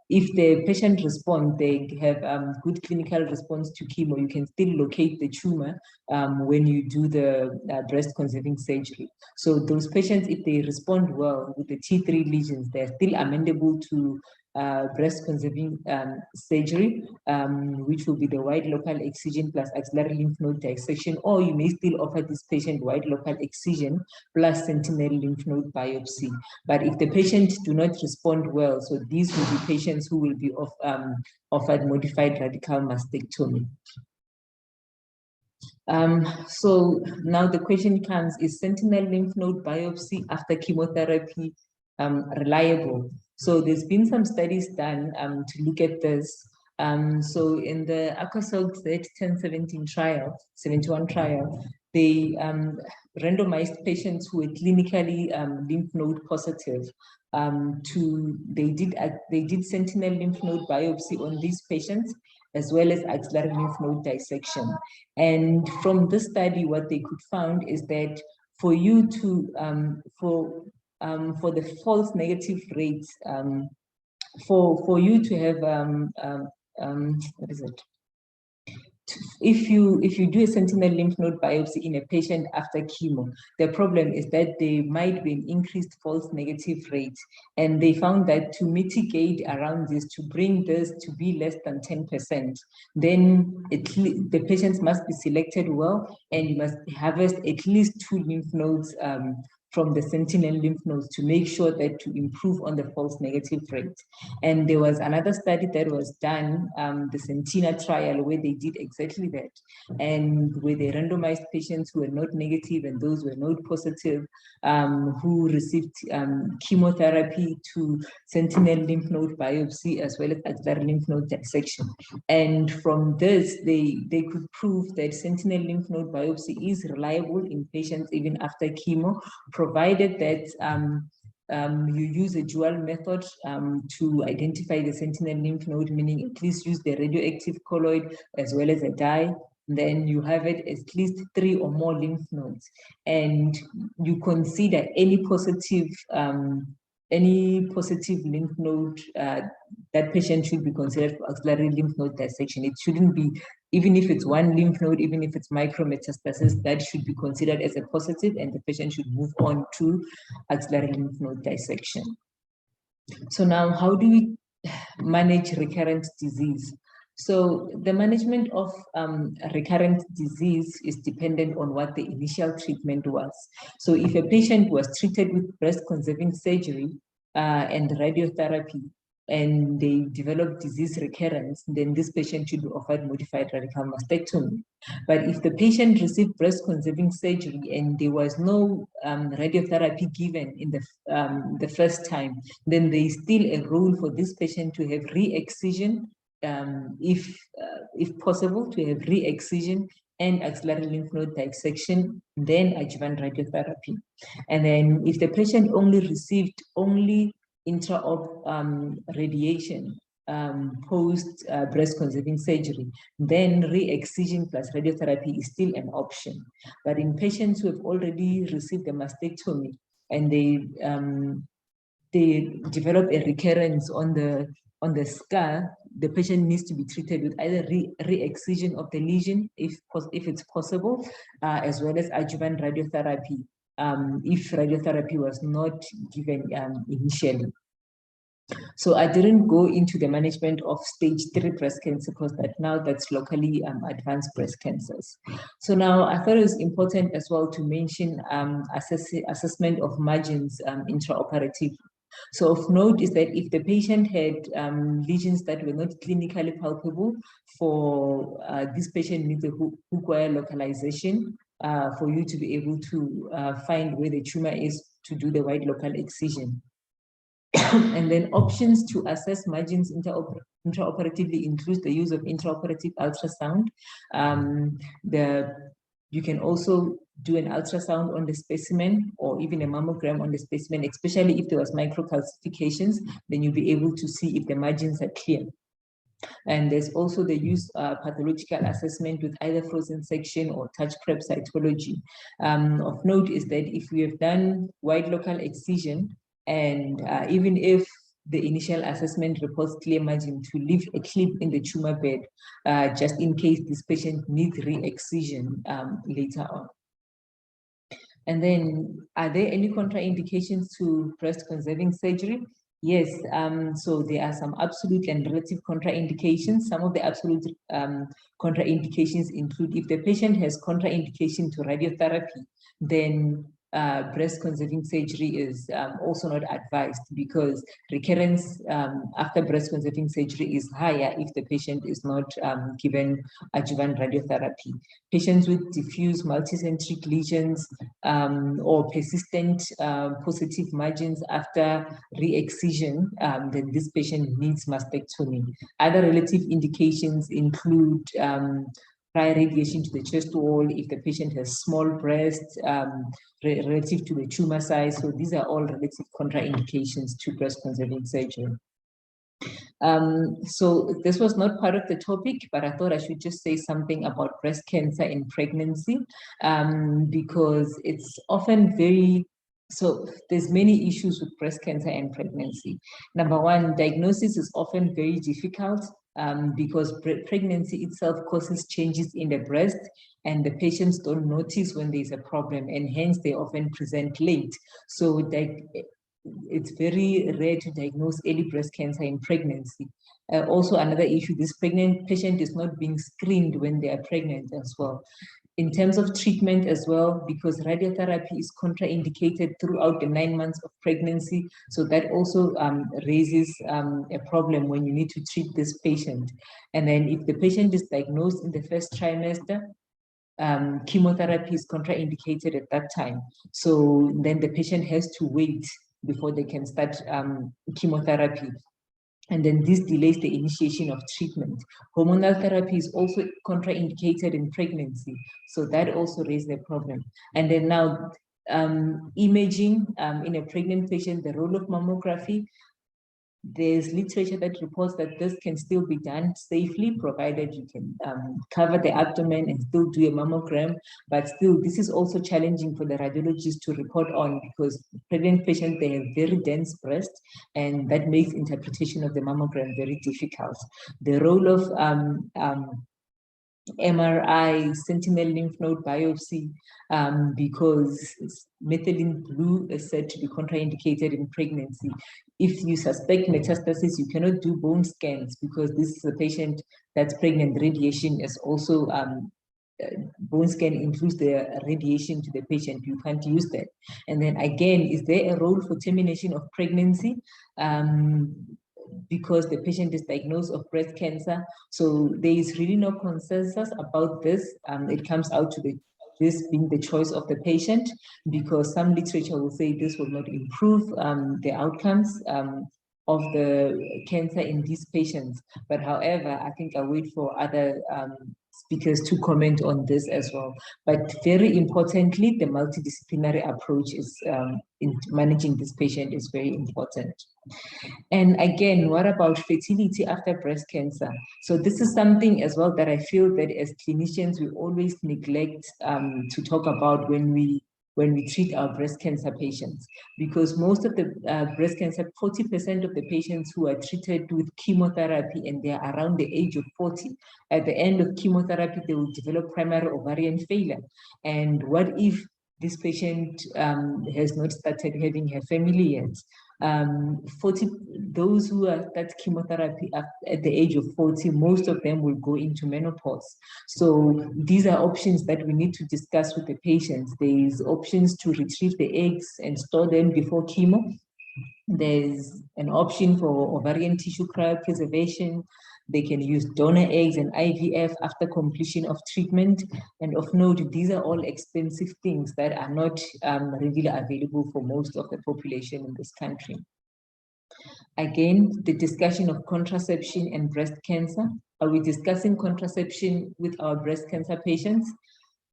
S3: if the patient responds, they have good clinical response to chemo, you can still locate the tumor when you do the breast conserving surgery. So those patients, if they respond well with the T3 lesions, they're still amendable to breast conserving surgery, which will be the wide local excision plus axillary lymph node dissection, or you may still offer this patient wide local excision plus sentinel lymph node biopsy. But if the patients do not respond well, so these will be patients who will be offered modified radical mastectomy. So now the question comes, is sentinel lymph node biopsy after chemotherapy reliable? So there's been some studies done to look at this. So in the ACOSOG Z1017 trial, 71 trial, they randomized patients who were clinically lymph node positive. They did sentinel lymph node biopsy on these patients, as well as axillary lymph node dissection. And from this study, what they could find is that for you to for the false negative rates, for you to have what is it? If you do a sentinel lymph node biopsy in a patient after chemo, the problem is that there might be an increased false negative rate. And they found that to mitigate around this, to bring this to be less than 10%, then the patients must be selected well, and you must harvest at least 2 lymph nodes from the sentinel lymph nodes to make sure that to improve on the false negative rate. And there was another study that was done, the Sentina trial, where they did exactly that. And where they randomized patients who were not negative and those who were not positive, who received chemotherapy to sentinel lymph node biopsy, as well as axillary lymph node dissection. And from this, they could prove that sentinel lymph node biopsy is reliable in patients even after chemo, provided that you use a dual method to identify the sentinel lymph node, meaning at least use the radioactive colloid as well as a dye. Then you have it at least 3 or more lymph nodes, and you consider any positive lymph node, that patient should be considered for axillary lymph node dissection. It shouldn't be, even if it's 1 lymph node, even if it's micrometastasis, that should be considered as a positive, and the patient should move on to axillary lymph node dissection. So now, how do we manage recurrent disease? So the management of recurrent disease is dependent on what the initial treatment was. So if a patient was treated with breast conserving surgery and radiotherapy, and they develop disease recurrence, then this patient should be offered modified radical mastectomy. But if the patient received breast conserving surgery and there was no radiotherapy given in the first time, then there is still a role for this patient to have re-excision, if possible, to have re-excision and axillary lymph node dissection, then adjuvant radiotherapy. And then if the patient only received intra-op radiation post breast conserving surgery, then re-excision plus radiotherapy is still an option. But in patients who have already received a mastectomy and they develop a recurrence on the scar, the patient needs to be treated with either re-excision of the lesion, if it's possible, as well as adjuvant radiotherapy, if radiotherapy was not given initially. So I didn't go into the management of stage 3 breast cancer because that's locally advanced breast cancers. So now I thought it was important as well to mention assessment of margins intraoperative. So of note is that if the patient had lesions that were not clinically palpable, for this patient needs a hook wire localization for you to be able to find where the tumor is to do the wide local excision. And then options to assess margins intraoperatively includes the use of intraoperative ultrasound. You can also do an ultrasound on the specimen or even a mammogram on the specimen, especially if there was microcalcifications, then you'll be able to see if the margins are clear. And there's also the use of pathological assessment with either frozen section or touch prep cytology. Of note is that if we have done wide local excision, and even if the initial assessment reports clear margin, to leave a clip in the tumor bed, just in case this patient needs re-excision later on. And then, are there any contraindications to breast conserving surgery? Yes, so there are some absolute and relative contraindications. Some of the absolute contraindications include if the patient has contraindication to radiotherapy, then breast conserving surgery is also not advised, because recurrence after breast conserving surgery is higher if the patient is not given adjuvant radiotherapy. Patients with diffuse multicentric lesions or persistent positive margins after re-excision, then this patient needs mastectomy. Other relative indications include prior radiation to the chest wall, if the patient has small breasts relative to the tumor size. So these are all relative contraindications to breast conserving surgery. So this was not part of the topic, but I thought I should just say something about breast cancer in pregnancy, because it's often so there's many issues with breast cancer and pregnancy. Number one, diagnosis is often very difficult because pregnancy itself causes changes in the breast, and the patients don't notice when there's a problem, and hence they often present late. So it's very rare to diagnose early breast cancer in pregnancy. Also, another issue, this pregnant patient is not being screened when they are pregnant as well. In terms of treatment as well, because radiotherapy is contraindicated throughout the 9 months of pregnancy, so that also raises a problem when you need to treat this patient. And then if the patient is diagnosed in the first trimester, chemotherapy is contraindicated at that time. So then the patient has to wait before they can start chemotherapy. And then this delays the initiation of treatment. Hormonal therapy is also contraindicated in pregnancy, so that also raises a problem. And then now, imaging in a pregnant patient, the role of mammography. There's literature that reports that this can still be done safely, provided you can cover the abdomen and still do a mammogram. But still, this is also challenging for the radiologist to report on, because pregnant patients, they have very dense breasts, and that makes interpretation of the mammogram very difficult. The role of MRI, sentinel lymph node biopsy, because methylene blue is said to be contraindicated in pregnancy. If you suspect metastasis, you cannot do bone scans, because this is a patient that's pregnant. Radiation is also, bone scan includes the radiation to the patient. You can't use that. And then again, is there a role for termination of pregnancy? Because the patient is diagnosed of breast cancer. So there is really no consensus about this. It comes out to this being the choice of the patient, because some literature will say this will not improve the outcomes of the cancer in these patients. But however, I think I'll wait for other speakers to comment on this as well. But very importantly, the multidisciplinary approach is in managing this patient is very important. And again, what about fertility after breast cancer? So this is something as well that I feel that as clinicians, we always neglect to talk about when we when we treat our breast cancer patients, because most of the breast cancer, 40% of the patients who are treated with chemotherapy and they are around the age of 40, at the end of chemotherapy, they will develop primary ovarian failure. And what if this patient has not started having her family yet? Those who are that chemotherapy at the age of 40, most of them will go into menopause. So these are options that we need to discuss with the patients. There's options to retrieve the eggs and store them before chemo. There's an option for ovarian tissue cryopreservation. They can use donor eggs and IVF after completion of treatment. And of note, these are all expensive things that are not readily available for most of the population in this country. Again, the discussion of contraception and breast cancer. Are we discussing contraception with our breast cancer patients?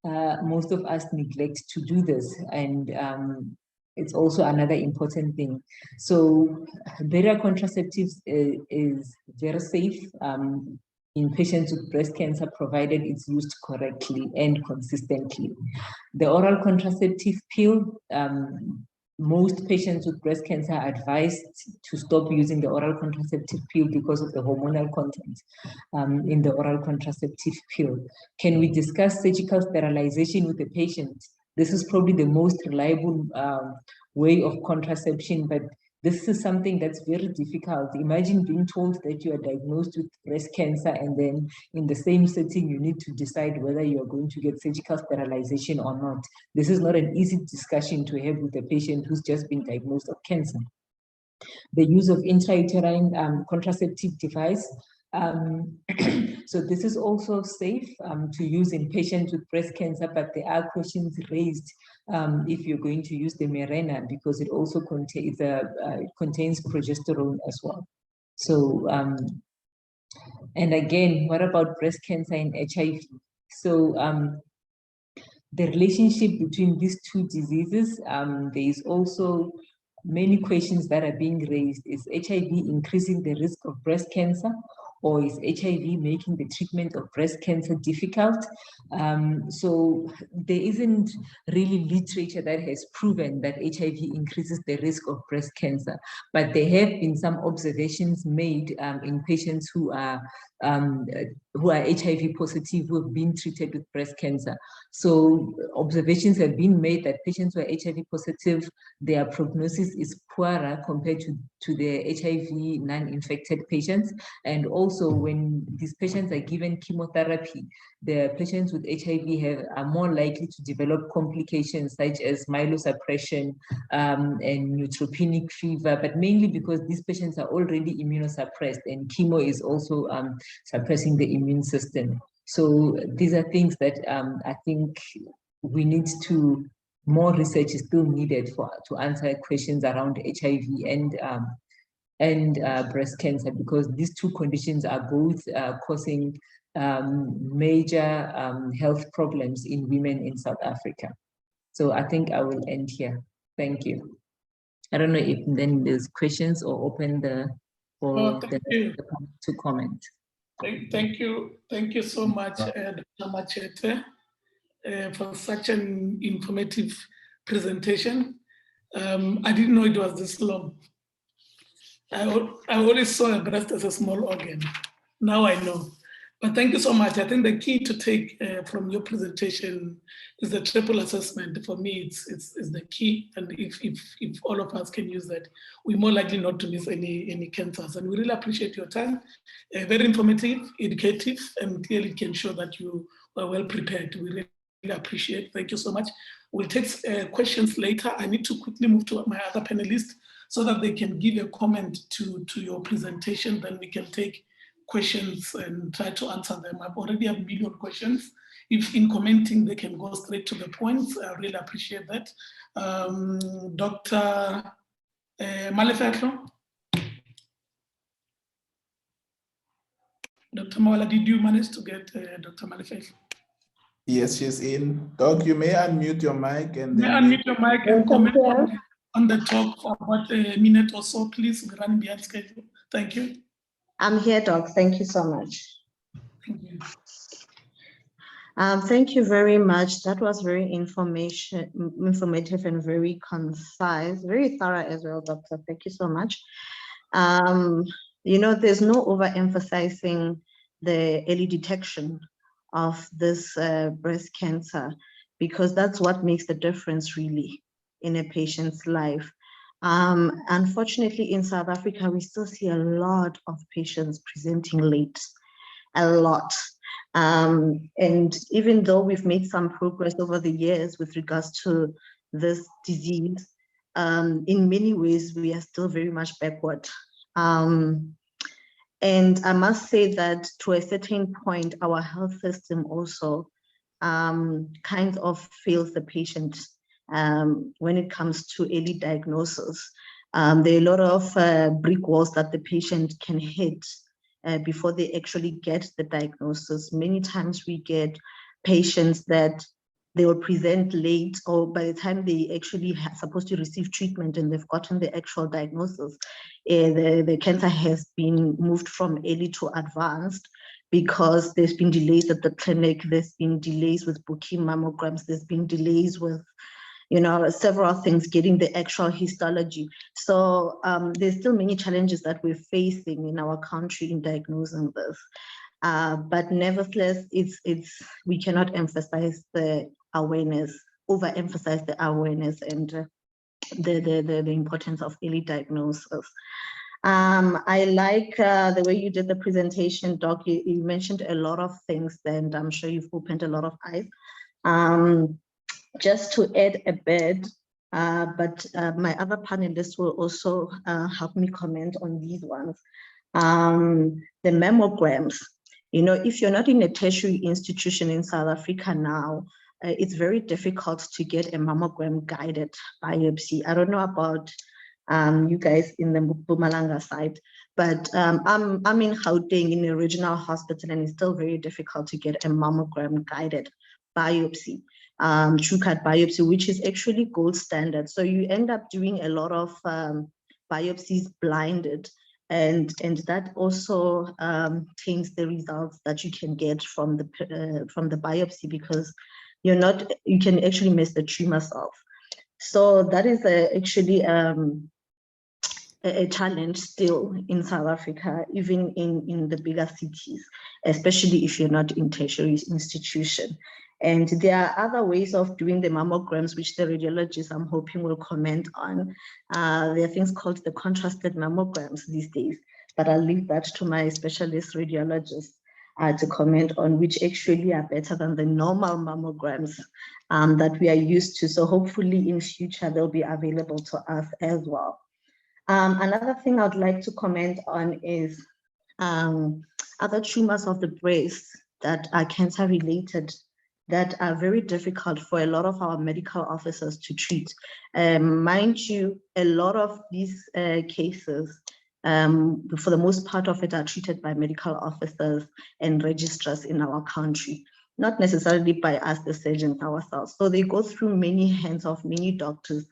S3: Most of us neglect to do this, and it's also another important thing. So beta contraceptives is very safe in patients with breast cancer, provided it's used correctly and consistently. The oral contraceptive pill, most patients with breast cancer are advised to stop using the oral contraceptive pill because of the hormonal content in the oral contraceptive pill. Can we discuss surgical sterilization with the patient? This is probably the most reliable way of contraception, but this is something that's very difficult. Imagine being told that you are diagnosed with breast cancer, and then in the same setting, you need to decide whether you're going to get surgical sterilization or not. This is not an easy discussion to have with a patient who's just been diagnosed of cancer. The use of intrauterine contraceptive device. So this is also safe to use in patients with breast cancer, but there are questions raised if you're going to use the Mirena, because it also contains progesterone as well. So, and again, what about breast cancer and HIV? So the relationship between these two diseases, there is also many questions that are being raised. Is HIV increasing the risk of breast cancer, or is HIV making the treatment of breast cancer difficult? So there isn't really literature that has proven that HIV increases the risk of breast cancer, but there have been some observations made in patients who are HIV positive who have been treated with breast cancer. So observations have been made that patients who are HIV positive, their prognosis is poorer compared to the HIV non-infected patients. And also when these patients are given chemotherapy, the patients with HIV are more likely to develop complications such as myelosuppression and neutropenic fever, but mainly because these patients are already immunosuppressed, and chemo is also suppressing the immune system. So these are things that I think we need to, more research is still needed to answer questions around HIV and breast cancer, because these two conditions are both causing major health problems in women in South Africa. So I think I will end here. Thank you. I don't know if then there's questions or open to comment.
S2: Thank you so much, Dr. Machete, for such an informative presentation. I didn't know it was this long. I always saw a breast as a small organ. Now I know. But thank you so much. I think the key to take from your presentation is the triple assessment. For me, it's the key. And if all of us can use that, we're more likely not to miss any cancers. And we really appreciate your time. Very informative, educative, and clearly can show that you are well prepared. We really appreciate. Thank you so much. We'll take questions later. I need to quickly move to my other panelists so that they can give a comment to your presentation. Then we can take questions and try to answer them. I've already have a million questions. If in commenting, they can go straight to the points. I really appreciate that. Dr. Malefetlo? Dr. Mawala, did you manage to get Dr. Malefetlo?
S1: Yes, she's in. Doc, you may unmute your mic and then
S2: unmute your mic and comment on the talk for about a minute or so, please. We're running behind schedule. Thank you.
S4: I'm here, Doc. Thank you so much.
S2: Thank you.
S4: Thank you very much. That was very informative and very concise, very thorough as well, Doctor. Thank you so much. You know, there's no overemphasizing the early detection of this breast cancer, because that's what makes the difference really in a patient's life. Unfortunately, in South Africa, we still see a lot of patients presenting late, a lot. And even though we've made some progress over the years with regards to this disease, in many ways, we are still very much backward. And I must say that to a certain point, our health system also kind of fails the patient when it comes to early diagnosis. There are a lot of brick walls that the patient can hit before they actually get the diagnosis. Many times we get patients that they will present late, or by the time they actually are supposed to receive treatment and they've gotten the actual diagnosis, the cancer has been moved from early to advanced, because there's been delays at the clinic, there's been delays with booking mammograms, there's been delays with, you know, several things, getting the actual histology. So there's still many challenges that we're facing in our country in diagnosing this. But nevertheless, we cannot emphasize the awareness, overemphasize the awareness and the importance of early diagnosis. I like the way you did the presentation, Doc. You mentioned a lot of things, and I'm sure you've opened a lot of eyes. Just to add a bit, but my other panelists will also help me comment on these ones. The mammograms, you know, if you're not in a tertiary institution in South Africa now, it's very difficult to get a mammogram guided biopsy. I don't know about you guys in the Mpumalanga side, but I'm in Gauteng in a regional hospital, and it's still very difficult to get a mammogram guided biopsy, TrueCut biopsy, which is actually gold standard. So you end up doing a lot of biopsies blinded, and that also taints the results that you can get from the biopsy, because you can actually miss the tumor cells. So that is actually a challenge still in South Africa, even in the bigger cities, especially if you're not in tertiary institution. And there are other ways of doing the mammograms, which the radiologists, I'm hoping, will comment on. There are things called the contrasted mammograms these days, but I'll leave that to my specialist radiologists to comment on, which actually are better than the normal mammograms that we are used to. So hopefully in future, they'll be available to us as well. Another thing I'd like to comment on is other tumors of the breast that are cancer related, that are very difficult for a lot of our medical officers to treat. Mind you, a lot of these cases, for the most part of it, are treated by medical officers and registrars in our country, not necessarily by us, the surgeons ourselves. So they go through many hands of many doctors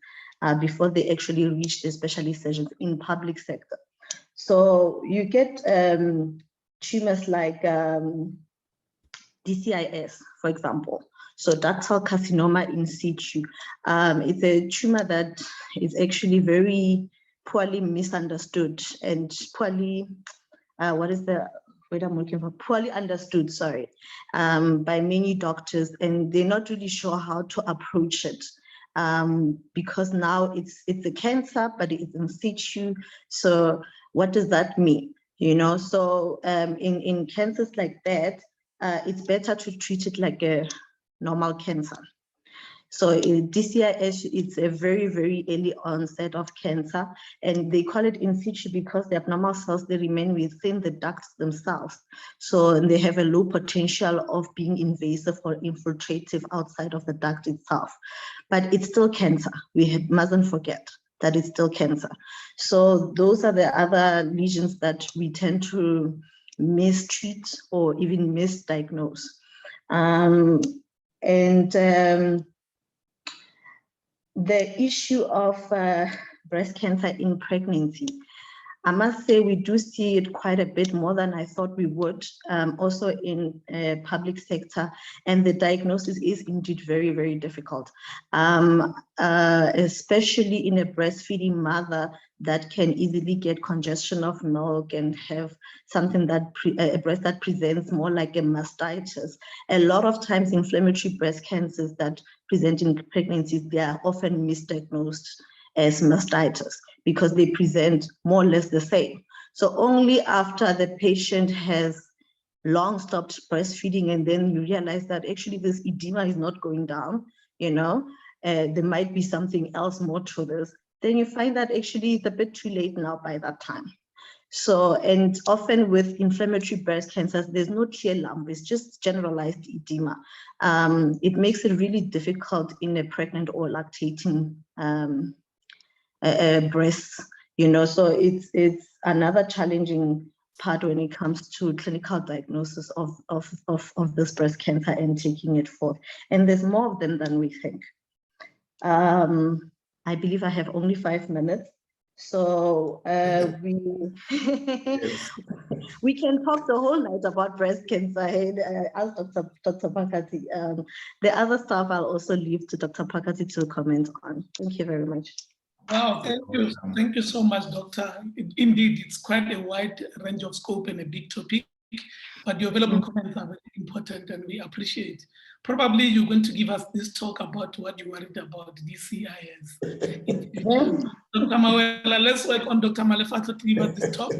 S4: before they actually reach the specialist surgeons in public sector. So you get tumors like DCIS, for example. So ductal carcinoma in situ. It's a tumor that is actually very poorly misunderstood and poorly, poorly understood, sorry, by many doctors, and they're not really sure how to approach it. Because now it's a cancer, but it's in situ. So what does that mean? You know, so in cancers like that, it's better to treat it like a normal cancer. So DCIS, it's a very, very early onset of cancer, and they call it in situ because the abnormal cells, they remain within the ducts themselves. So they have a low potential of being invasive or infiltrative outside of the duct itself. But it's still cancer. We mustn't forget that it's still cancer. So those are the other lesions that we tend to mistreat or even misdiagnose. The issue of breast cancer in pregnancy. I must say we do see it quite a bit more than I thought we would, also in public sector, and the diagnosis is indeed very, very difficult, especially in a breastfeeding mother that can easily get congestion of milk and have something that a breast that presents more like a mastitis. A lot of times inflammatory breast cancers that present in pregnancies, they are often misdiagnosed as mastitis because they present more or less the same. So only after the patient has long stopped breastfeeding and then you realize that actually this edema is not going down, you know, there might be something else more to this, then you find that actually it's a bit too late now by that time. So, and often with inflammatory breast cancers, there's no clear lump, it's just generalized edema. It makes it really difficult in a pregnant or lactating breasts, you know, so it's another challenging part when it comes to clinical diagnosis of this breast cancer and taking it forth. And there's more of them than we think. I believe I have only 5 minutes. So we can talk the whole night about breast cancer. Ask Dr. Pakati. The other stuff I'll also leave to Dr. Pakati to comment on. Thank you very much.
S2: Wow, thank you. Thank you so much, Doctor. Indeed, it's quite a wide range of scope and a big topic, but your valuable comments are very important and we appreciate. Probably you're going to give us this talk about what you worried about DCIS in the future. Dr. Mawela, let's work on Dr. Malefato to give us this talk.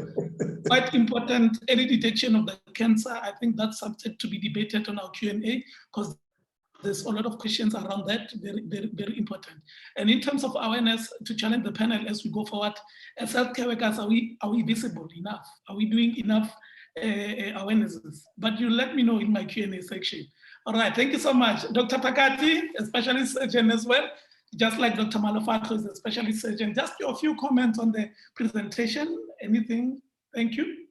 S2: Quite important, early detection of the cancer. I think that's subject to be debated on our Q&A because there's a lot of questions around that, very, very, very important. And in terms of awareness, to challenge the panel as we go forward, as healthcare workers, are we visible enough? Are we doing enough awarenesses? But you let me know in my Q&A section. All right, thank you so much. Dr. Pakati, a specialist surgeon as well, just like Dr. Malefato is a specialist surgeon. Just a few comments on the presentation, anything? Thank you.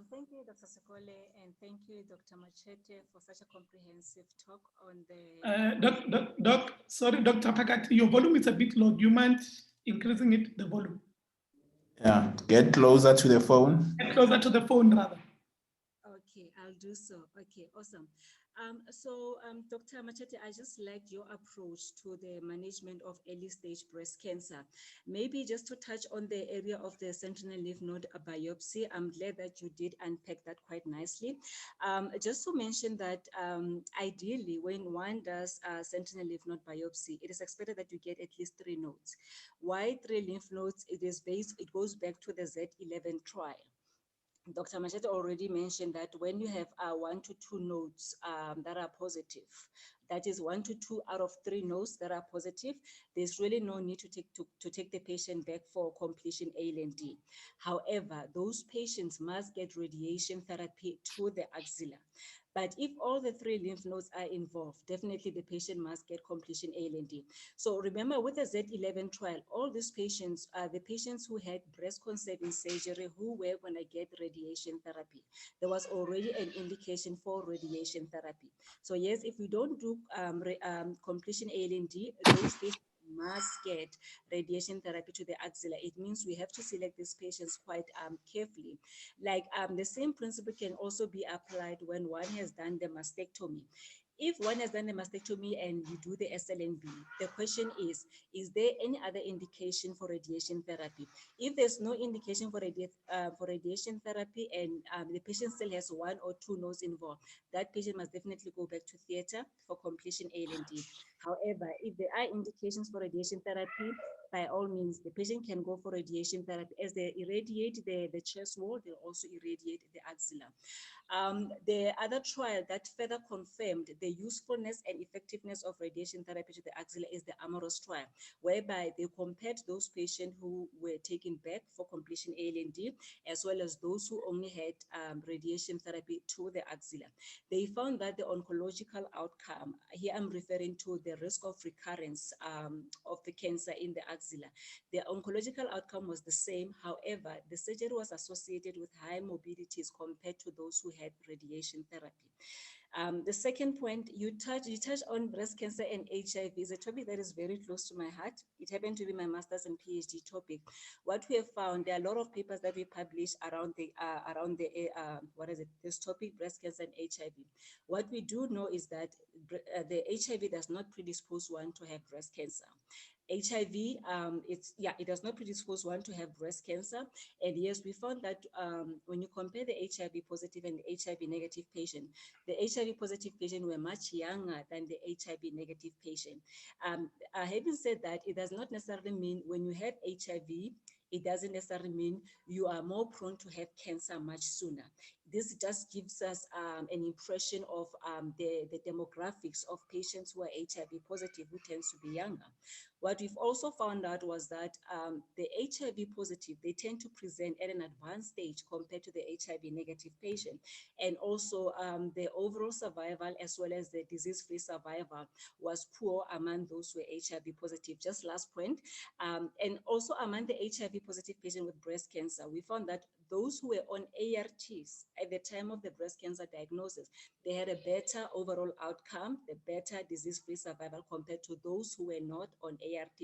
S5: Thank you, Dr. Sekole, and thank you, Dr. Machete, for such a comprehensive talk on the...
S2: Sorry, Dr. Pakati, your volume is a bit low. Do you mind increasing it, the volume?
S1: Yeah, get closer to the phone.
S2: Get closer to the phone, rather.
S5: Okay, I'll do so. Okay, awesome. Dr. Machete, I just like your approach to the management of early stage breast cancer. Maybe just to touch on the area of the sentinel lymph node biopsy, I'm glad that you did unpack that quite nicely. Just to mention that ideally, when one does sentinel lymph node biopsy, it is expected that you get at least 3 nodes. Why 3 lymph nodes? It goes back to the Z11 trial. Dr. Machete already mentioned that when you have 1 to 2 nodes that are positive, that is 1 to 2 out of 3 nodes that are positive, there's really no need to take the patient back for completion A&D. However, those patients must get radiation therapy to the axilla. But if all the 3 lymph nodes are involved, definitely the patient must get completion A&D. So remember, with the Z11 trial, all these patients are the patients who had breast conserving surgery who were going to get radiation therapy. There was already an indication for radiation therapy. So yes, if we don't do completion A&D, those patients must get radiation therapy to the axilla. It means we have to select these patients quite carefully. Like the same principle can also be applied when one has done the mastectomy. If one has done the mastectomy and you do the SLNB, the question is there any other indication for radiation therapy? If there's no indication for radiation therapy and the patient still has 1 or 2 nodes involved, that patient must definitely go back to theater for completion A&D. However, if there are indications for radiation therapy, by all means, the patient can go for radiation therapy. As they irradiate the chest wall, they also irradiate the axilla. The other trial that further confirmed the usefulness and effectiveness of radiation therapy to the axilla is the AMOROS trial, whereby they compared those patients who were taken back for completion A&D, as well as those who only had radiation therapy to the axilla. They found that the oncological outcome, here I'm referring to the risk of recurrence of the cancer in the axilla. The oncological outcome was the same. However, the surgery was associated with high morbidities compared to those who had radiation therapy. The second point, you touch on breast cancer and HIV is a topic that is very close to my heart. It happened to be my master's and PhD topic. What we have found, there are a lot of papers that we publish around this topic, breast cancer and HIV. What we do know is that the HIV does not predispose one to have breast cancer. HIV, it does not predispose one to have breast cancer. And yes, we found that when you compare the HIV positive and the HIV negative patient, the HIV positive patient were much younger than the HIV negative patient. Having said that, it does not necessarily mean when you have HIV, it doesn't necessarily mean you are more prone to have cancer much sooner. This just gives us an impression of the demographics of patients who are HIV positive, who tends to be younger. What we've also found out was that the HIV positive, they tend to present at an advanced stage compared to the HIV negative patient. And also the overall survival as well as the disease-free survival was poor among those who were HIV positive. Just last point. And also among the HIV positive patient with breast cancer, we found that those who were on ARTs at the time of the breast cancer diagnosis, they had a better overall outcome, the better disease-free survival compared to those who were not on ART.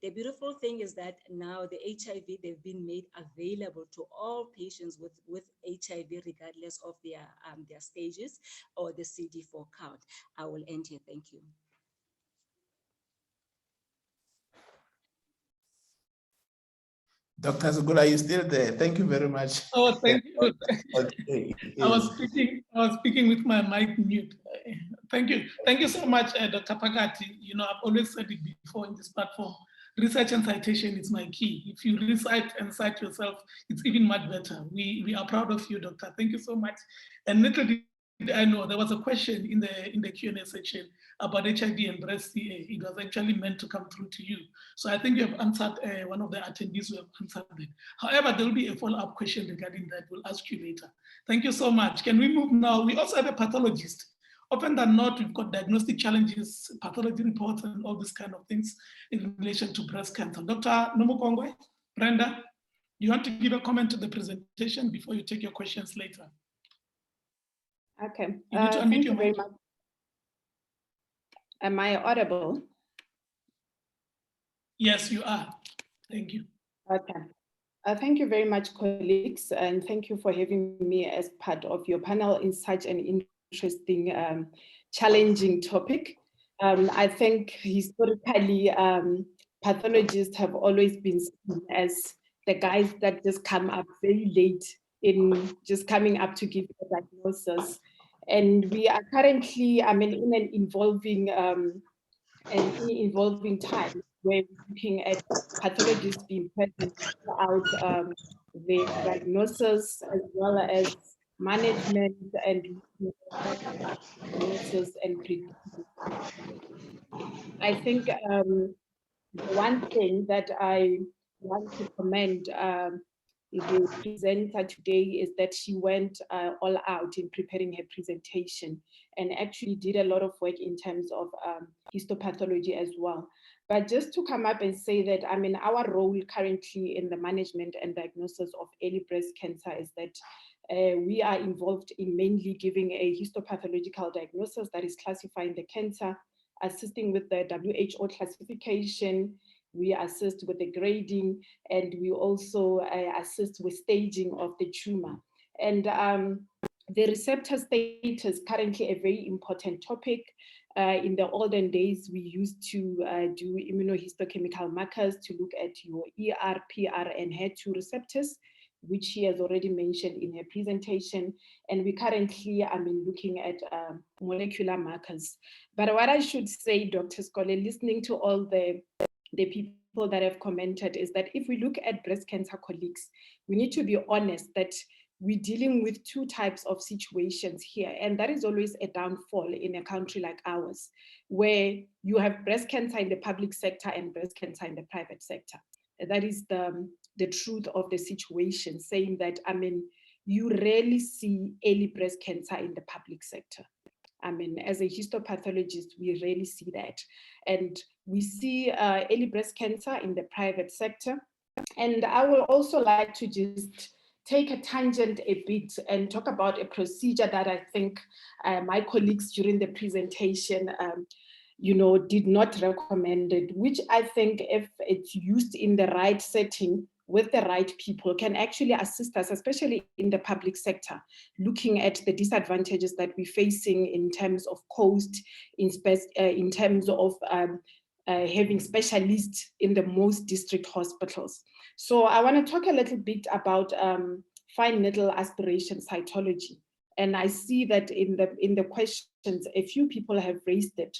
S5: The beautiful thing is that now the HIV, they've been made available to all patients with HIV, regardless of their stages or the CD4 count. I will end here. Thank you.
S1: Dr. Zugula, are you still there? Thank you very much.
S2: Oh, thank you.
S1: Okay.
S2: I was speaking with my mic mute. Thank you so much, Dr. Pagati. You know, I've always said it before in this platform. Research and citation is my key. If you recite and cite yourself, it's even much better. We are proud of you, Doctor. Thank you so much. And little did I know there was a question in the Q&A section about HIV and breast CA. It was actually meant to come through to you. So I think you have answered, one of the attendees who have answered it. However, there will be a follow-up question regarding that. We'll ask you later. Thank you so much. Can we move now? We also have a pathologist. Often than not, we've got diagnostic challenges, pathology reports, and all these kind of things in relation to breast cancer. Dr. Nomokongwe, Brenda, you want to give a comment to the presentation before you take your questions later?
S6: Okay.
S2: You need to
S6: Thank
S2: unmute
S6: you
S2: your
S6: very
S2: mic.
S6: much. Am I audible?
S2: Yes, you are. Thank you.
S6: Okay. Thank you very much, colleagues, and thank you for having me as part of your panel in such an interesting, challenging topic. I think historically, pathologists have always been seen as the guys that just come up very late in just coming up to give a diagnosis. And we are currently, in an evolving time where we're looking at pathologists being present throughout the diagnosis as well as management and diagnosis and prediction. I think one thing that I want to commend the presenter today is that she went all out in preparing her presentation and actually did a lot of work in terms of histopathology as well. But just to come up and say that, our role currently in the management and diagnosis of early breast cancer is that we are involved in mainly giving a histopathological diagnosis that is classifying the cancer, assisting with the WHO classification. We assist with the grading, and we also assist with staging of the tumor. And the receptor status, currently a very important topic. In the olden days, we used to do immunohistochemical markers to look at your ER, PR, and HER2 receptors, which she has already mentioned in her presentation. And we currently looking at molecular markers. But what I should say, Dr. Skole, listening to all the people that have commented, is that if we look at breast cancer colleagues, we need to be honest that we're dealing with two types of situations here. And that is always a downfall in a country like ours, where you have breast cancer in the public sector and breast cancer in the private sector. That is the truth of the situation, saying that, you rarely see early breast cancer in the public sector. As a histopathologist, we rarely see that. And we see early breast cancer in the private sector. And I would also like to just take a tangent a bit and talk about a procedure that I think my colleagues during the presentation did not recommend it, which I think if it's used in the right setting with the right people can actually assist us, especially in the public sector, looking at the disadvantages that we're facing in terms of cost, in terms of having specialists in the most district hospitals. So I want to talk a little bit about fine needle aspiration cytology. And I see that in the questions, a few people have raised it.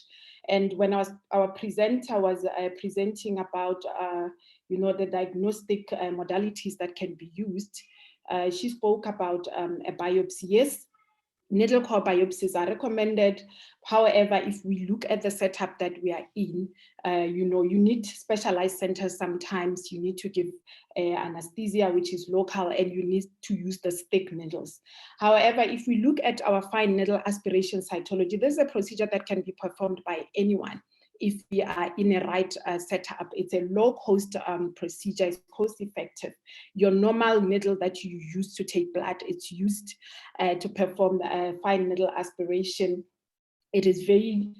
S6: And when our presenter was presenting about the diagnostic modalities that can be used, she spoke about a biopsy. Yes, needle core biopsies are recommended. However, if we look at the setup that we are in, you need specialized centers sometimes. You need to give anesthesia, which is local, and you need to use the stick needles. However, if we look at our fine needle aspiration cytology, this is a procedure that can be performed by anyone if we are in a right setup. It's a low-cost procedure, it's cost-effective. Your normal needle that you use to take blood, it's used to perform fine needle aspiration. It is very,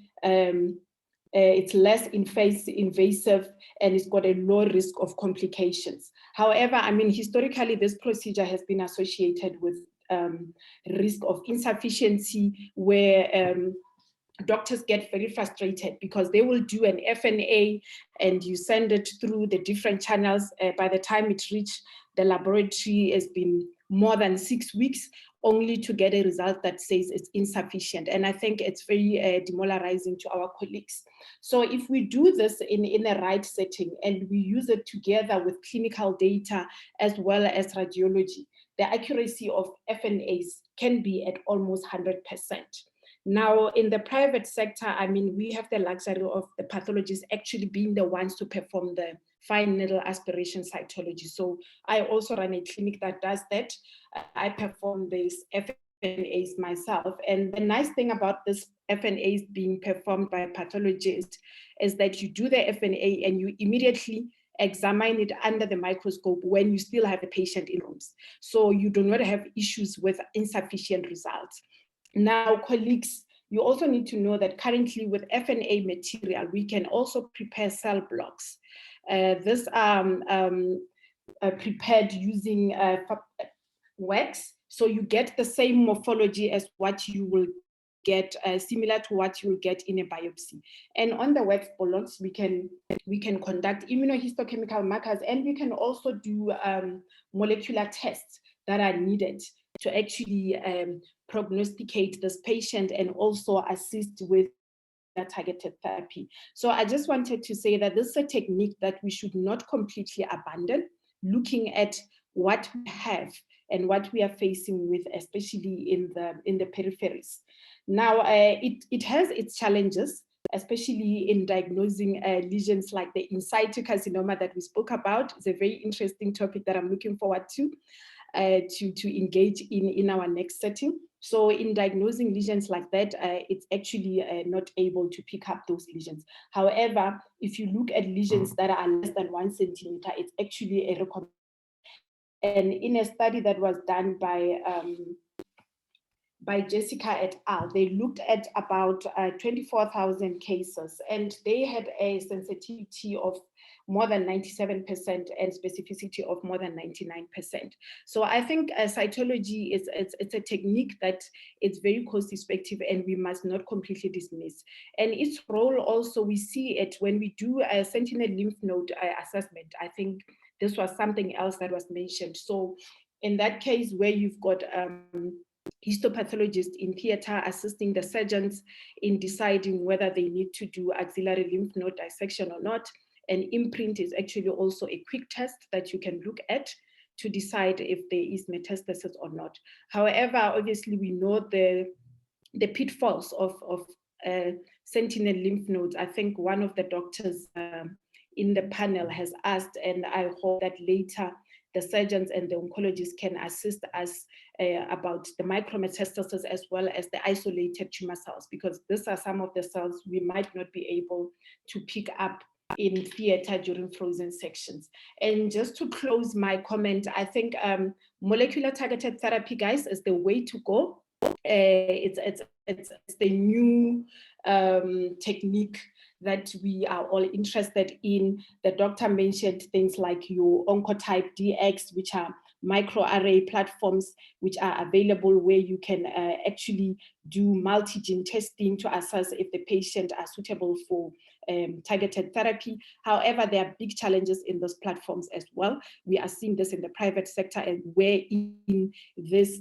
S6: it's less invasive, and it's got a low risk of complications. However, I mean, historically, this procedure has been associated with risk of insufficiency, where doctors get very frustrated because they will do an FNA and you send it through the different channels. By the time it reaches the laboratory, it's been more than 6 weeks, only to get a result that says it's insufficient. And I think it's very demoralizing to our colleagues. So if we do this in a right setting and we use it together with clinical data as well as radiology, the accuracy of FNAs can be at almost 100%. Now, in the private sector, I mean, we have the luxury of the pathologists actually being the ones to perform the fine needle aspiration cytology. So I also run a clinic that does that. I perform these FNAs myself. And the nice thing about this FNAs being performed by a pathologist is that you do the FNA and you immediately examine it under the microscope when you still have a patient in rooms. So you do not have issues with insufficient results. Now, colleagues, you also need to know that currently with FNA material, we can also prepare cell blocks. These are prepared using wax, so you get the same morphology as what you will get, similar to what you will get in a biopsy. And on the wax blocks, we can conduct immunohistochemical markers, and we can also do molecular tests that are needed to actually prognosticate this patient and also assist with targeted therapy. So I just wanted to say that this is a technique that we should not completely abandon, looking at what we have and what we are facing with, especially in the peripheries. Now, it has its challenges, especially in diagnosing lesions like the in situ carcinoma that we spoke about. It's a very interesting topic that I'm looking forward to engage in our next setting. So in diagnosing lesions like that, it's actually not able to pick up those lesions. However, if you look at lesions that are less than 1 centimeter, it's actually a recommendation. And in a study that was done by Jessica et al., they looked at about 24,000 cases, and they had a sensitivity of more than 97% and specificity of more than 99%. So I think cytology it's a technique that is very cost effective and we must not completely dismiss. And its role also, we see it when we do a sentinel lymph node assessment. I think this was something else that was mentioned. So in that case where you've got histopathologists in theater assisting the surgeons in deciding whether they need to do axillary lymph node dissection or not, an imprint is actually also a quick test that you can look at to decide if there is metastasis or not. However, obviously we know the pitfalls of sentinel lymph nodes. I think one of the doctors in the panel has asked, and I hope that later the surgeons and the oncologists can assist us about the micrometastasis as well as the isolated tumor cells, because these are some of the cells we might not be able to pick up in theater during frozen sections. And just to close my comment, I think molecular targeted therapy, guys, is the way to go. It's the new technique that we are all interested in. The doctor mentioned things like your Oncotype DX, which are microarray platforms which are available where you can actually do multi-gene testing to assess if the patient are suitable for targeted therapy. However, there are big challenges in those platforms as well. We are seeing this in the private sector, and where in this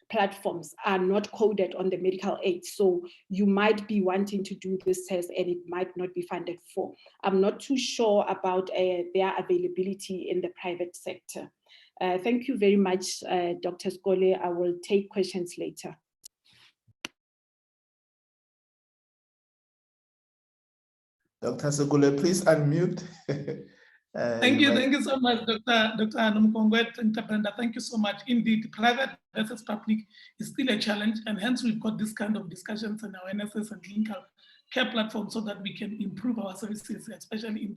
S6: platforms are not coded on the medical aid. So you might be wanting to do this test and it might not be funded for. I'm not too sure about their availability in the private sector. Thank you very much, Dr. Skole. I will take questions later.
S1: Dr. Sekule, please unmute.
S2: Thank you so much, Dr. Anumkongwe, Dr. Brenda. Thank you so much. Indeed, private versus public is still a challenge, and hence we've got this kind of discussions and awarenesses and clinical care platforms so that we can improve our services, especially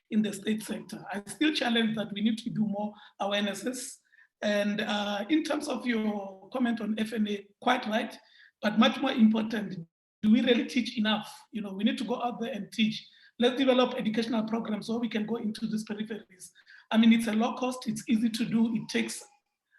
S2: in the state sector. I still challenge that we need to do more awarenesses. And in terms of your comment on FNA, quite right, but much more important, do we really teach enough? You know, we need to go out there and teach. Let's develop educational programs so we can go into these peripheries. I mean, it's a low cost, it's easy to do, it takes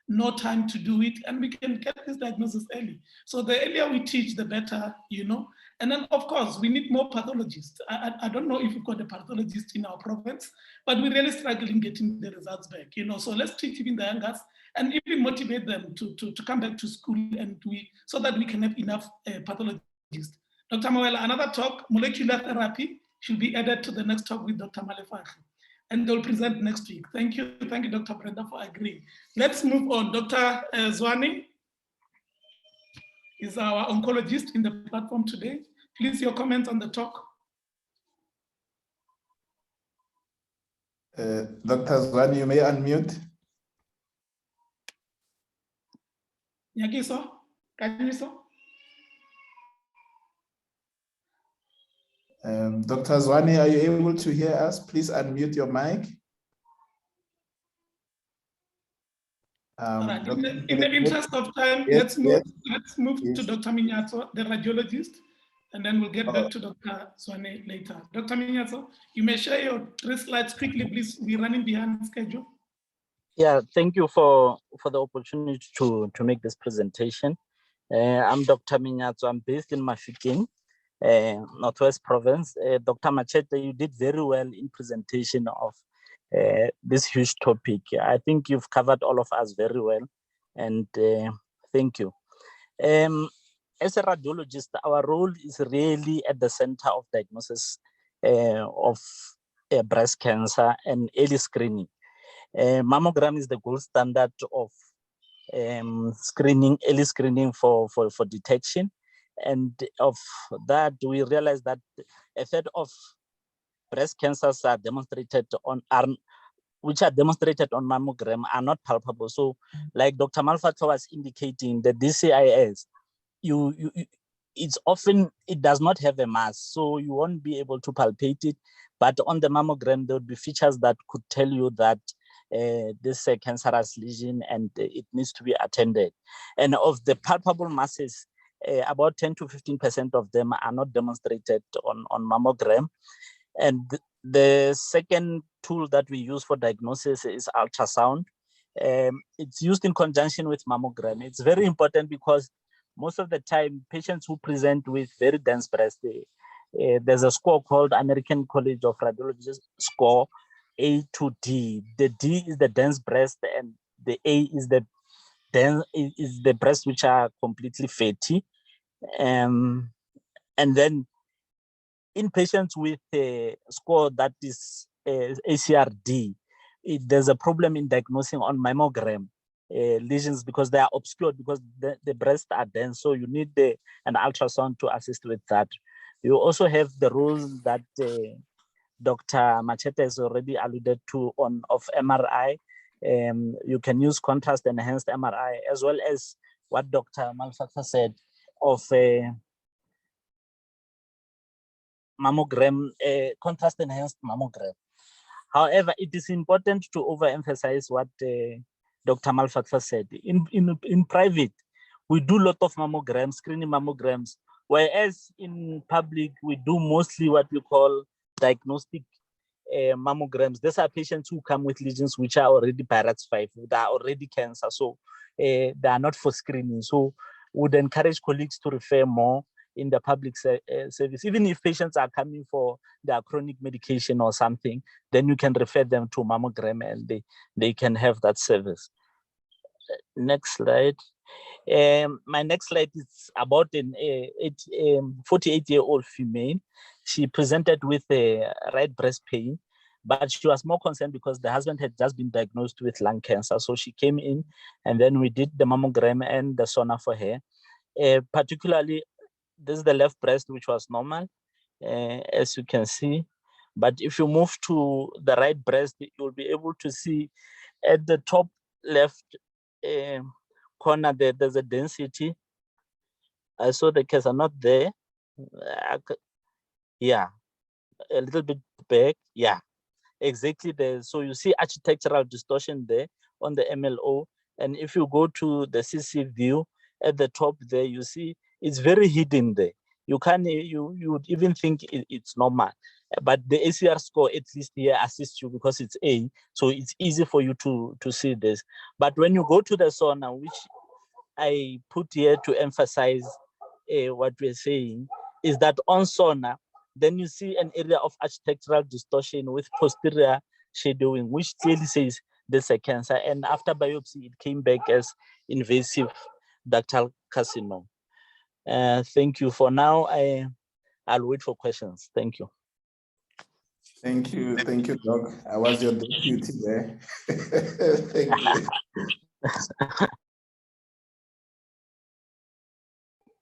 S2: no time to do it, and we can get this diagnosis early. So the earlier we teach, the better, you know. And then, of course, we need more pathologists. I don't know if we've got a pathologist in our province, but we're really struggling getting the results back, you know. So let's teach even the youngers and even motivate them to come back to school, and so that we can have enough pathologists. Dr. Mawela, another talk, molecular therapy, should be added to the next talk with Dr. Malefakhi, and they'll present next week. Thank you, Dr. Brenda, for agreeing. Let's move on. Dr. Zwane is our oncologist in the platform today. Please, your comments on the talk.
S1: Dr. Zwane, you may unmute.
S2: Nyagiso, Kanyiso.
S1: Dr. Zwane, are you able to hear us? Please unmute your mic.
S2: Right. In the interest of time,
S1: yes,
S2: let's move to Dr. Minyatso, the radiologist, and then we'll get back to Dr. Zwane later. Dr. Minyatso, you may share your 3 slides quickly, please. We're running behind schedule.
S7: Yeah, thank you for the opportunity to make this presentation. I'm Dr. Minyatso. I'm based in Mafikeng, Northwest Province. Dr. Machete, you did very well in presentation of this huge topic. I think you've covered all of us very well, and thank you. As a radiologist, our role is really at the center of diagnosis of breast cancer and early screening. Mammogram is the gold standard of early screening for detection. And of that, we realize that a third of breast cancers are demonstrated on mammogram are not palpable. So, like Dr. Malfatho was indicating, the DCIS, it does not have a mass, so you won't be able to palpate it. But on the mammogram, there would be features that could tell you that this is a cancerous lesion and it needs to be attended. And of the palpable masses, about 10 to 15% of them are not demonstrated on mammogram. And the second tool that we use for diagnosis is ultrasound. It's used in conjunction with mammogram. It's very important because most of the time, patients who present with very dense breast, there's a score called American College of Radiology score A to D. The D is the dense breast, and the A is the breasts which are completely fatty. And then in patients with a score that is ACRD, there's a problem in diagnosing on mammogram lesions because they are obscured because the breasts are dense. So you need an ultrasound to assist with that. You also have the rules that Dr. Machete has already alluded to of MRI. You can use contrast enhanced MRI, as well as what Dr. Malfatha said of mammogram, contrast enhanced mammogram. However, it is important to overemphasize what Dr. Malfatwa said. In private, we do a lot of mammograms, screening mammograms, whereas in public, we do mostly what we call diagnostic mammograms. These are patients who come with lesions which are already BRCA5, that are already cancer, so they are not for screening. So would encourage colleagues to refer more in the public service. Even if patients are coming for their chronic medication or something, then you can refer them to mammogram and they can have that service. Next slide. My next slide is about an 48-year-old female. She presented with a right breast pain, but she was more concerned because the husband had just been diagnosed with lung cancer. So she came in and then we did the mammogram and the sonar for her. Particularly, this is the left breast, which was normal, as you can see. But if you move to the right breast, you'll be able to see at the top left corner there, there's a density. I saw the cancer not there. Yeah, a little bit back. Yeah, exactly there. So you see architectural distortion there on the MLO. And if you go to the CC view at the top there, you see it's very hidden there. You can you would even think it's normal, but the ACR score at least here assists you because it's A, so it's easy for you to see this. But when you go to the sonar, which I put here to emphasize what we're saying, is that on sonar, then you see an area of architectural distortion with posterior shadowing, which clearly says there's a cancer. And after biopsy, it came back as invasive ductal carcinoma. Thank you. For now, I'll wait for questions. Thank you.
S1: Thank you, Doc. I was your deputy there. Thank you.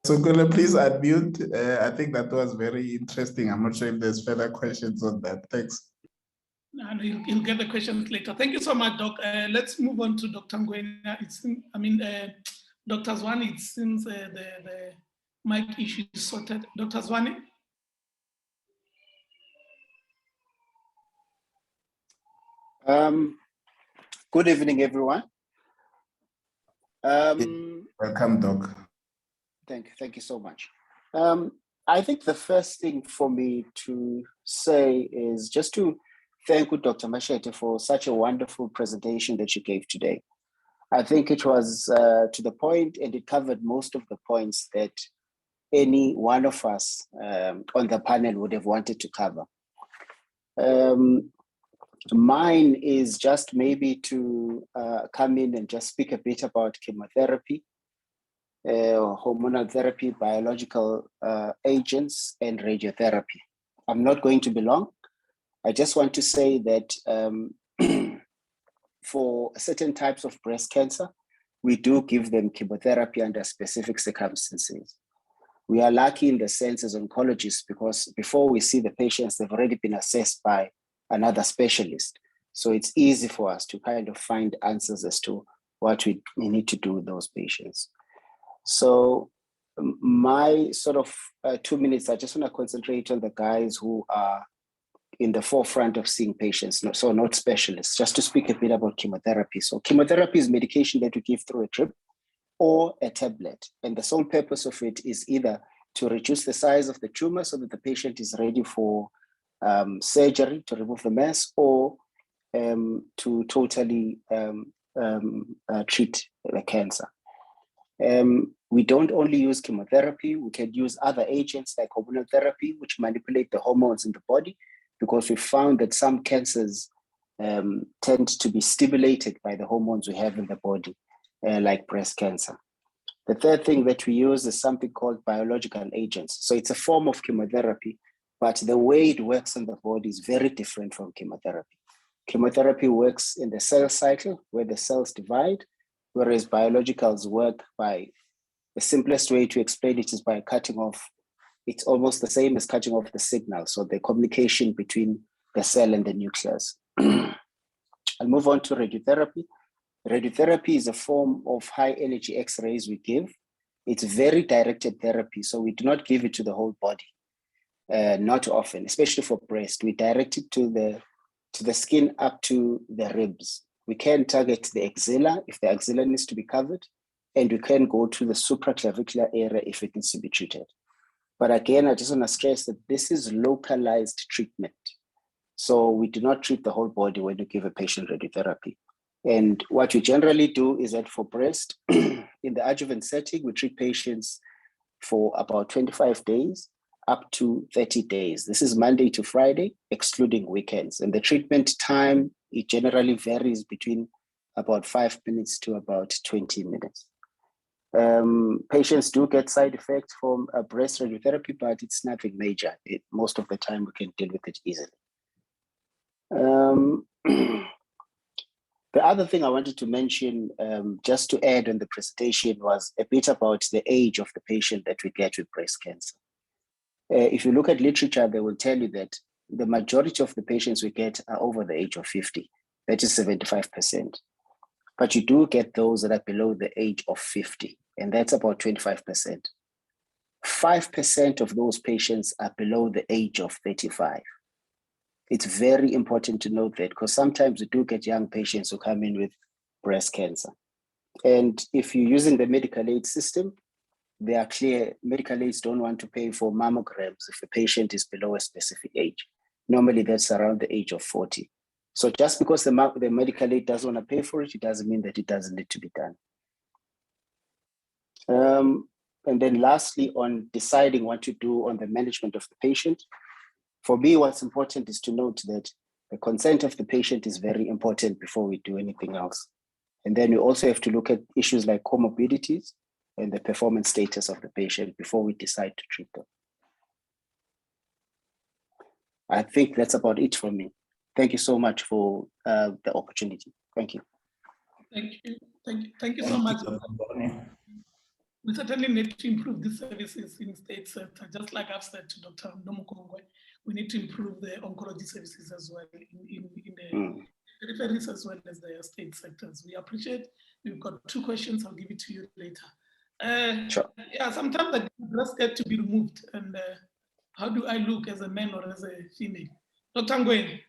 S1: So Gula, please unmute. I think that was very interesting. I'm not sure if there's further questions on that. Thanks.
S2: And he'll get the questions later. Thank you so much, Doc. Let's move on to Dr. Ngwenya. Dr. Zwani, it seems the mic issue is sorted. Dr. Zwani?
S8: Good evening, everyone.
S1: Welcome, Doc.
S8: Thank you so much. I think the first thing for me to say is just to thank you, Dr. Machete, for such a wonderful presentation that you gave today. I think it was to the point and it covered most of the points that any one of us on the panel would have wanted to cover. Mine is just maybe to come in and just speak a bit about chemotherapy, hormonal therapy, biological agents, and radiotherapy. I'm not going to be long. I just want to say that for certain types of breast cancer, we do give them chemotherapy under specific circumstances. We are lucky in the sense as oncologists because before we see the patients, they've already been assessed by another specialist. So it's easy for us to kind of find answers as to what we need to do with those patients. So my sort of 2 minutes, I just want to concentrate on the guys who are in the forefront of seeing patients, so not specialists, just to speak a bit about chemotherapy. So chemotherapy is medication that we give through a drip or a tablet. And the sole purpose of it is either to reduce the size of the tumor so that the patient is ready for surgery to remove the mass, or to totally treat the cancer. We don't only use chemotherapy, we can use other agents like hormonal therapy, which manipulate the hormones in the body, because we found that some cancers tend to be stimulated by the hormones we have in the body, like breast cancer. The third thing that we use is something called biological agents. So it's a form of chemotherapy, but the way it works in the body is very different from chemotherapy. Chemotherapy works in the cell cycle where the cells divide, whereas biologicals work by, the simplest way to explain it is by cutting off. It's almost the same as cutting off the signal, so the communication between the cell and the nucleus. I'll move on to radiotherapy. Radiotherapy is a form of high energy X-rays we give. It's very directed therapy, so we do not give it to the whole body. not often, especially for breast. We direct it to the skin up to the ribs. We can target the axilla if the axilla needs to be covered, and we can go to the supraclavicular area if it needs to be treated. But again, I just want to stress that this is localized treatment. So we do not treat the whole body when you give a patient radiotherapy. And what we generally do is that for breast, in the adjuvant setting, we treat patients for about 25 days up to 30 days. This is Monday to Friday, excluding weekends. And the treatment time, it generally varies between about 5 minutes to about 20 minutes. Patients do get side effects from a breast radiotherapy, but it's nothing major. Most of the time we can deal with it easily. The other thing I wanted to mention, just to add on the presentation, was a bit about the age of the patient that we get with breast cancer. If you look at literature, they will tell you that the majority of the patients we get are over the age of 50, that is 75%. But you do get those that are below the age of 50, and that's about 25%. 5% of those patients are below the age of 35. It's very important to note that, because sometimes we do get young patients who come in with breast cancer. And if you're using the medical aid system, they are clear, medical aids don't want to pay for mammograms if the patient is below a specific age. Normally that's around the age of 40. So just because the medical aid doesn't want to pay for it, it doesn't mean that it doesn't need to be done. And then lastly, on deciding what to do on the management of the patient, for me, what's important is to note that the consent of the patient is very important before we do anything else. And then we also have to look at issues like comorbidities and the performance status of the patient before we decide to treat them. I think that's about it from me. Thank you so much for the opportunity. Thank you.
S2: Thank you. Thank you so much. We certainly need to improve the services in state sector. Just like I've said to Dr. Nomukongwe, we need to improve the oncology services as well in the peripheries as well as the state sectors. We appreciate. We've got 2 questions. I'll give it to you later.
S8: Sure.
S2: Yeah, sometimes the breast get to be removed, and how do I look as a man or as a female? Dr. Ngwe.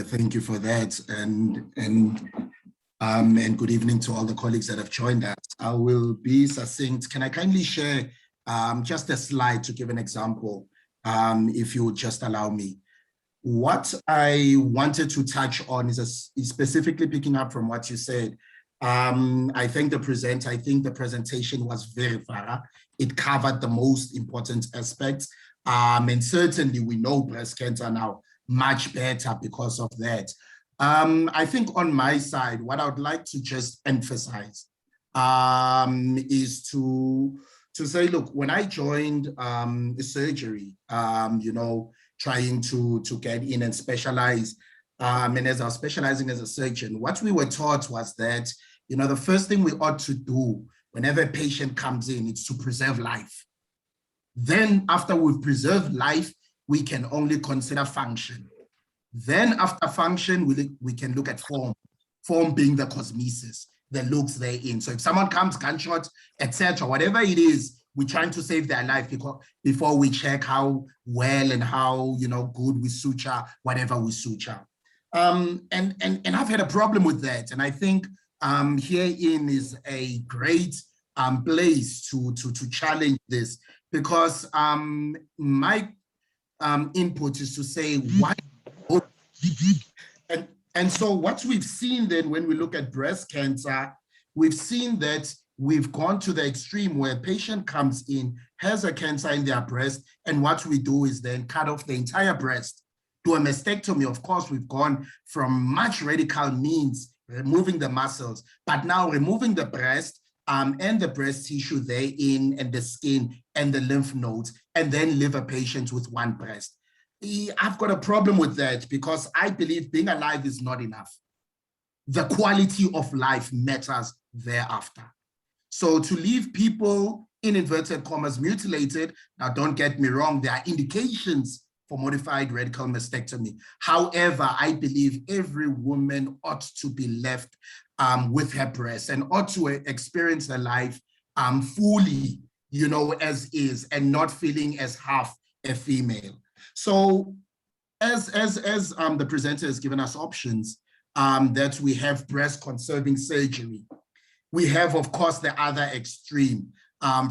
S9: Thank you for that, and good evening to all the colleagues that have joined us. I will be succinct. Can I kindly share just a slide to give an example, if you would just allow me? What I wanted to touch on is specifically picking up from what you said. I thank the presenter. I think the presentation was very thorough. It covered the most important aspects. And certainly we know breast cancer now much better because of that. I think on my side, what I would like to just emphasize is to say, look, when I joined surgery, you know, trying to get in and specialize, and as I was specializing as a surgeon, what we were taught was that, you know, the first thing we ought to do whenever a patient comes in is to preserve life. Then after we've preserved life, we can only consider function. Then after function, we can look at form being the cosmesis, the looks therein. So if someone comes gunshot, etc., whatever it is, we're trying to save their life before we check how well and how, you know, good we suture, whatever we suture. And I've had a problem with that. And I think herein is a great place to challenge this, because my input is to say, why? And so what we've seen then when we look at breast cancer, we've seen that we've gone to the extreme where a patient comes in, has a cancer in their breast, and what we do is then cut off the entire breast, do a mastectomy. Of course, we've gone from much radical means, removing the muscles, but now removing the breast and the breast tissue therein, and the skin and the lymph nodes, and then leave a patient with one breast. I've got a problem with that, because I believe being alive is not enough. The quality of life matters thereafter. So to leave people, in inverted commas, mutilated, now don't get me wrong, there are indications for modified radical mastectomy. However, I believe every woman ought to be left with her breast and ought to experience her life fully you know, as is, and not feeling as half a female. So as the presenter has given us options, that we have breast conserving surgery. We have, of course, the other extreme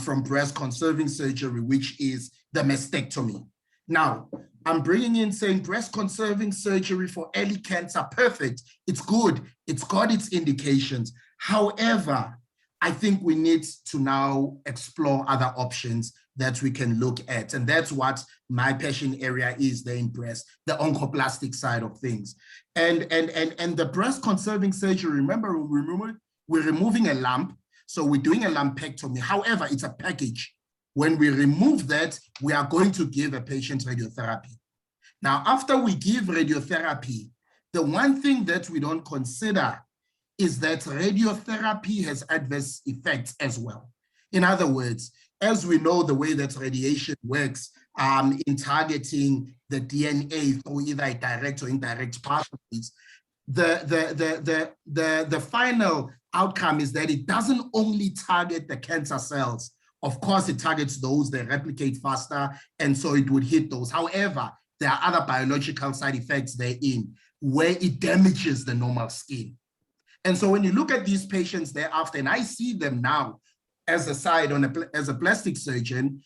S9: from breast conserving surgery, which is the mastectomy. Now, I'm bringing in saying breast conserving surgery for early cancer, perfect. It's good. It's got its indications. However, I think we need to now explore other options that we can look at. And that's what my passion area is there in breast, the oncoplastic side of things. And the breast conserving surgery, remember, we're removing a lump. So we're doing a lumpectomy. However, it's a package. When we remove that, we are going to give a patient radiotherapy. Now, after we give radiotherapy, the one thing that we don't consider is that radiotherapy has adverse effects as well. In other words, as we know the way that radiation works in targeting the DNA through either a direct or indirect pathways, the final outcome is that it doesn't only target the cancer cells. Of course, it targets those that replicate faster, and so it would hit those. However, there are other biological side effects therein where it damages the normal skin. And so when you look at these patients thereafter, and I see them now as a side as a plastic surgeon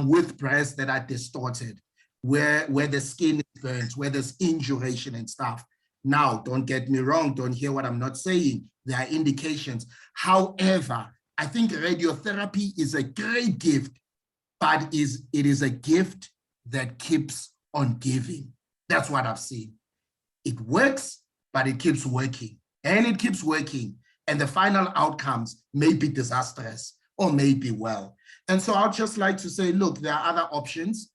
S9: with breasts that are distorted, where the skin is burnt, where there's induration and stuff. Now, don't get me wrong, don't hear what I'm not saying. There are indications. However, I think radiotherapy is a great gift, but it is a gift that keeps on giving. That's what I've seen. It works, but it keeps working, and it keeps working. And the final outcomes may be disastrous or may be well. And so I'd just like to say, look, there are other options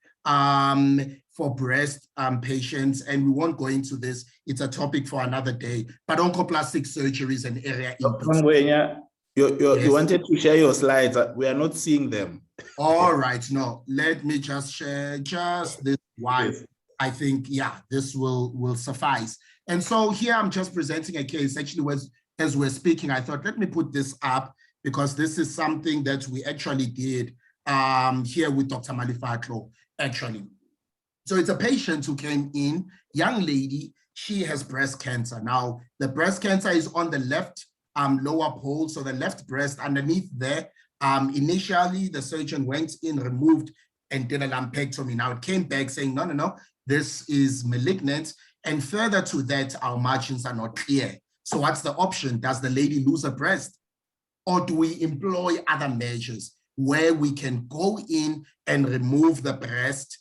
S9: for breast patients, and we won't go into this. It's a topic for another day, but oncoplastic surgery is an area.
S1: You wanted to share your slides. We are not seeing them.
S9: All right, no, let me just share just this one. Yes. I think, yeah, this will suffice. And so here I'm just presenting a case. Actually, as we're speaking, I thought, let me put this up because this is something that we actually did here with Dr. Malifatlo, actually. So it's a patient who came in, young lady, she has breast cancer. Now, the breast cancer is on the left lower pole, so the left breast underneath there. Initially, the surgeon went in, removed, and did a lumpectomy. Now, it came back saying, no, this is malignant. And further to that, our margins are not clear. So what's the option? Does the lady lose a breast? Or do we employ other measures where we can go in and remove the breast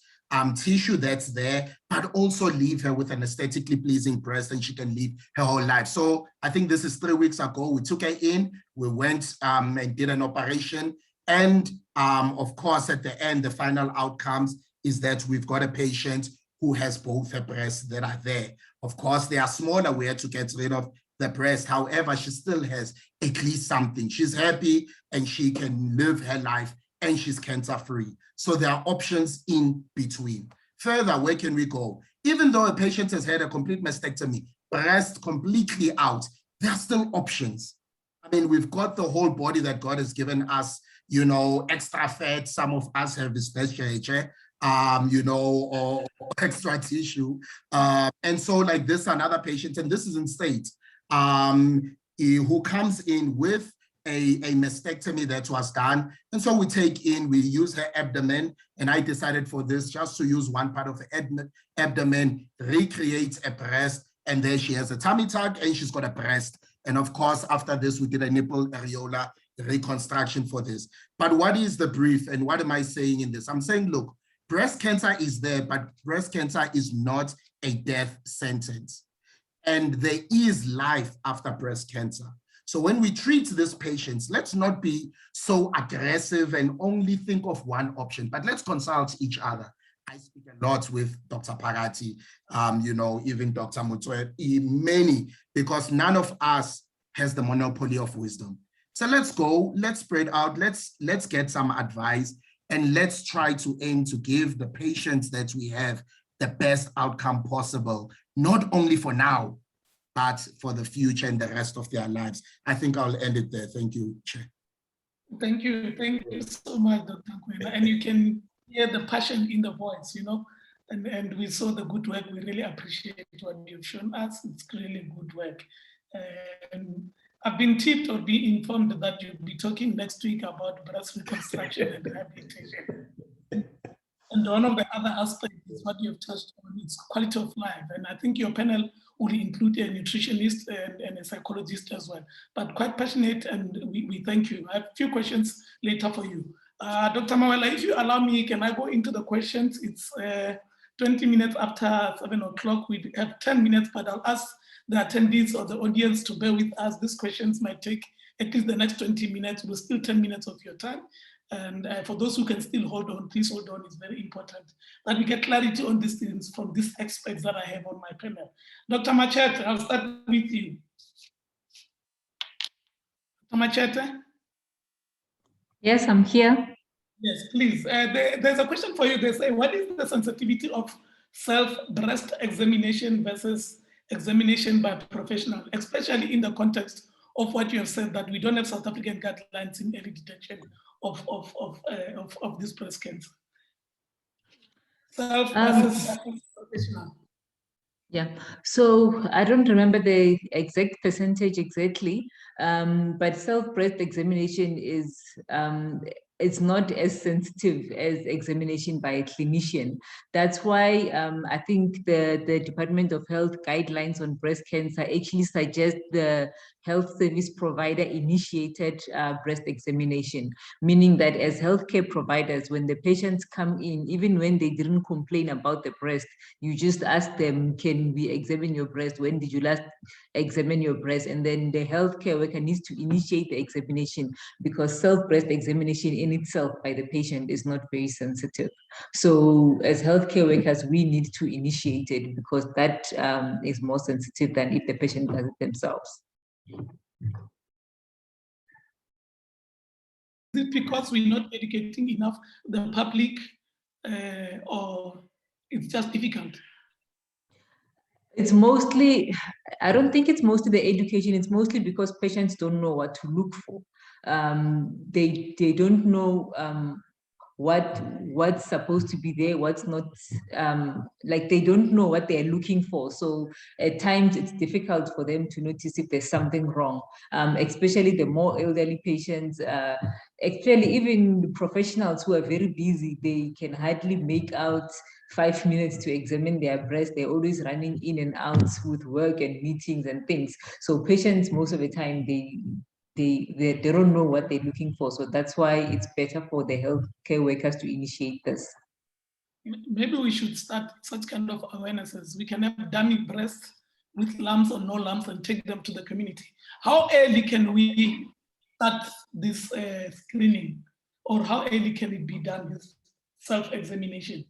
S9: tissue that's there, but also leave her with an aesthetically pleasing breast and she can live her whole life? So I think this is 3 weeks ago. We took her in, we went and did an operation. And of course, at the end, the final outcomes is that we've got a patient who has both her breasts that are there. Of course, they are smaller. We had to get rid of the breast. However, she still has at least something. She's happy and she can live her life and she's cancer-free. So there are options in between. Further, where can we go? Even though a patient has had a complete mastectomy, breast completely out, there are still options. I mean, we've got the whole body that God has given us, you know, extra fat. Some of us have dysphagia, you know, or extra tissue. And so like this, another patient, and this is in state, who comes in with a mastectomy that was done. And so we use her abdomen, and I decided for this just to use one part of the abdomen, recreate a breast, and there she has a tummy tuck and she's got a breast. And of course, after this, we did a nipple areola reconstruction for this. But what is the brief and what am I saying in this? I'm saying, look, breast cancer is there, but breast cancer is not a death sentence. And there is life after breast cancer. So when we treat these patients, let's not be so aggressive and only think of one option, but let's consult each other. I speak a lot with Dr. Parati, you know, even Dr. Mutwe, many, because none of us has the monopoly of wisdom. So let's go, let's spread out, let's get some advice, and let's try to aim to give the patients that we have the best outcome possible, not only for now, but for the future and the rest of their lives. I think I'll end it there. Thank you, Chair.
S2: Thank you so much, Dr. Kwena. And you can hear the passion in the voice, you know, and we saw the good work. We really appreciate what you've shown us. It's really good work. And I've been tipped or be informed that you'll be talking next week about breast reconstruction and rehabilitation. And one of the other aspects is what you've touched on, is quality of life. And I think your panel will include a nutritionist and a psychologist as well. But quite passionate, and we thank you. I have a few questions later for you. Dr. Mawela, if you allow me, can I go into the questions? It's 20 minutes after 7 o'clock. We have 10 minutes, but I'll ask the attendees or the audience to bear with us. These questions might take at least the next 20 minutes. We'll still 10 minutes of your time. And for those who can still hold on, please hold on, it's very important that we get clarity on these things from these experts that I have on my panel. Dr. Machete, I'll start with you. Dr. Machete?
S3: Yes, I'm here.
S2: Yes, please. There's a question for you. They say, what is the sensitivity of self-breast examination versus examination by professional, especially in the context of what you have said, that we don't have South African guidelines in early detection of this breast cancer? Self versus professional.
S3: Yeah, so I don't remember the exact percentage exactly, but self-breast examination is it's not as sensitive as examination by a clinician. That's why I think the Department of Health guidelines on breast cancer actually suggest the health service provider initiated breast examination, meaning that as healthcare providers, when the patients come in, even when they didn't complain about the breast, you just ask them, can we examine your breast? When did you last examine your breast? And then the healthcare worker needs to initiate the examination, because self-breast examination in itself by the patient is not very sensitive. So as healthcare workers, we need to initiate it, because that is more sensitive than if the patient does it themselves.
S2: Is it because we're not educating enough the public, or it's just difficult?
S3: It's mostly, I don't think it's mostly the education, it's mostly because patients don't know what to look for. They don't know what's supposed to be there, what's not, like they don't know what they're looking for. So at times it's difficult for them to notice if there's something wrong, especially the more elderly patients. Actually, even professionals who are very busy, they can hardly make out 5 minutes to examine their breast. They're always running in and out with work and meetings and things. So patients, most of the time, they don't know what they're looking for. So that's why it's better for the healthcare workers to initiate this.
S2: Maybe we should start such kind of awarenesses. We can have dummy breasts with lumps or no lumps and take them to the community. How early can we start this screening, or how early can it be done, this self-examination